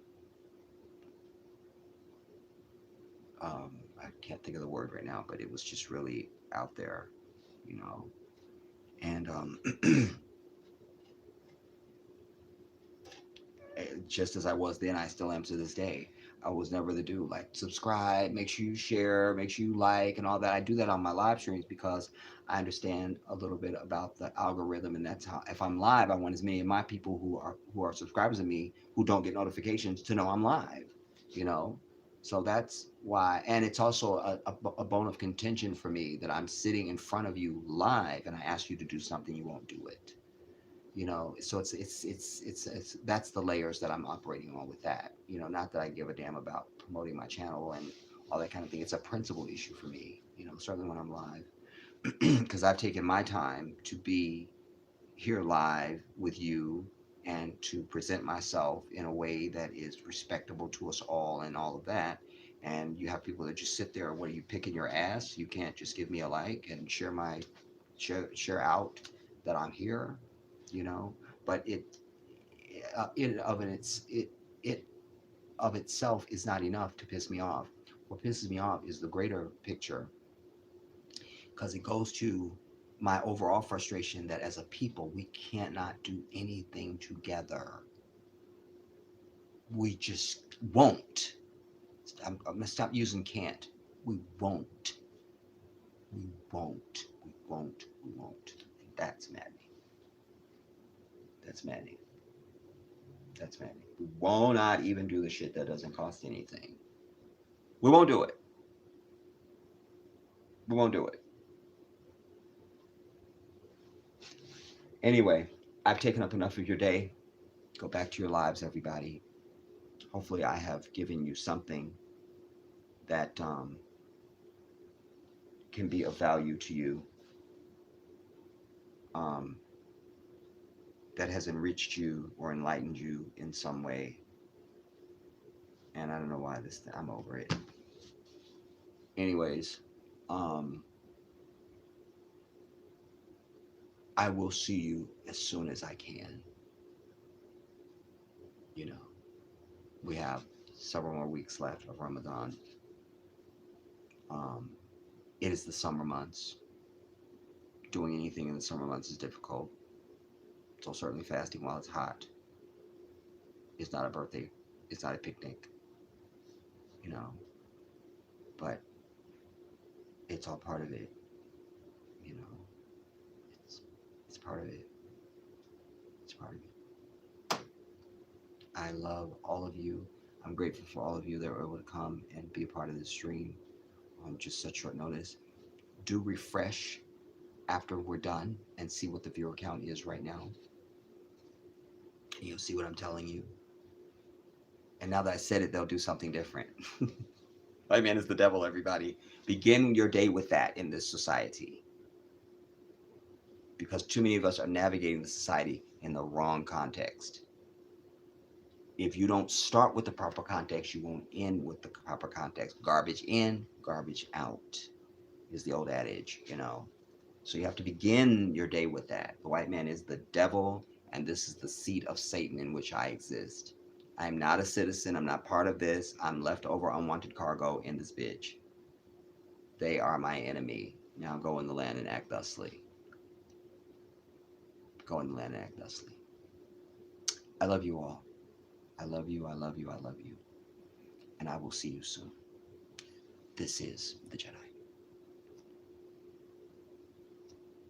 I can't think of the word right now, but it was just really out there, and just as I was then, I still am to this day. I was never the dude like subscribe, make sure you share, make sure you like, and all that. I do that on my live streams because I understand a little bit about the algorithm, and that's how. If I'm live, I want as many of my people who are subscribers of me who don't get notifications to know I'm live. So that's why, and it's also a bone of contention for me that I'm sitting in front of you live, and I ask you to do something, you won't do it. So it's that's the layers that I'm operating on with that. Not that I give a damn about promoting my channel and all that kind of thing. It's a principle issue for me, certainly when I'm live, because I've taken my time to be here live with you and to present myself in a way that is respectable to us all and all of that. And you have people that just sit there. What are you, picking your ass? You can't just give me a like and share out that I'm here, you know. But it of itself is not enough to piss me off. What pisses me off is the greater picture, because it goes to my overall frustration that as a people we cannot do anything together. We just won't. I'm gonna stop using can't. We won't. We won't. We won't. We won't. And that's maddening. That's maddening. That's maddening. We will not even do the shit that doesn't cost anything. We won't do it. We won't do it. Anyway, I've taken up enough of your day. Go back to your lives, everybody. Hopefully, I have given you something that can be of value to you, um, that has enriched you or enlightened you in some way. And I don't know why I'm over it. Anyways, um, I will see you as soon as I can. You know, we have several more weeks left of Ramadan. Um, it is the summer months. Doing anything in the summer months is difficult. So certainly fasting while it's hot. It's not a birthday. It's not a picnic. You know, but it's all part of it. You know, it's it's part of it. It's part of it. I love all of you. I'm grateful for all of you that were able to come and be a part of this stream on just such short notice. Do refresh after we're done and see what the viewer count is right now. And you'll see what I'm telling you. And now that I said it, they'll do something different. White man is the devil, everybody. Begin your day with that in this society. Because too many of us are navigating the society in the wrong context. If you don't start with the proper context, you won't end with the proper context. Garbage in, garbage out is the old adage, you know. So you have to begin your day with that. The white man is the devil, and this is the seat of Satan in which I exist. I am not a citizen. I'm not part of this. I'm leftover unwanted cargo in this bitch. They are my enemy. Now go in the land and act thusly. Go in the land and act thusly. I love you all. I love you. I love you. I love you. And I will see you soon. This is the Jedi.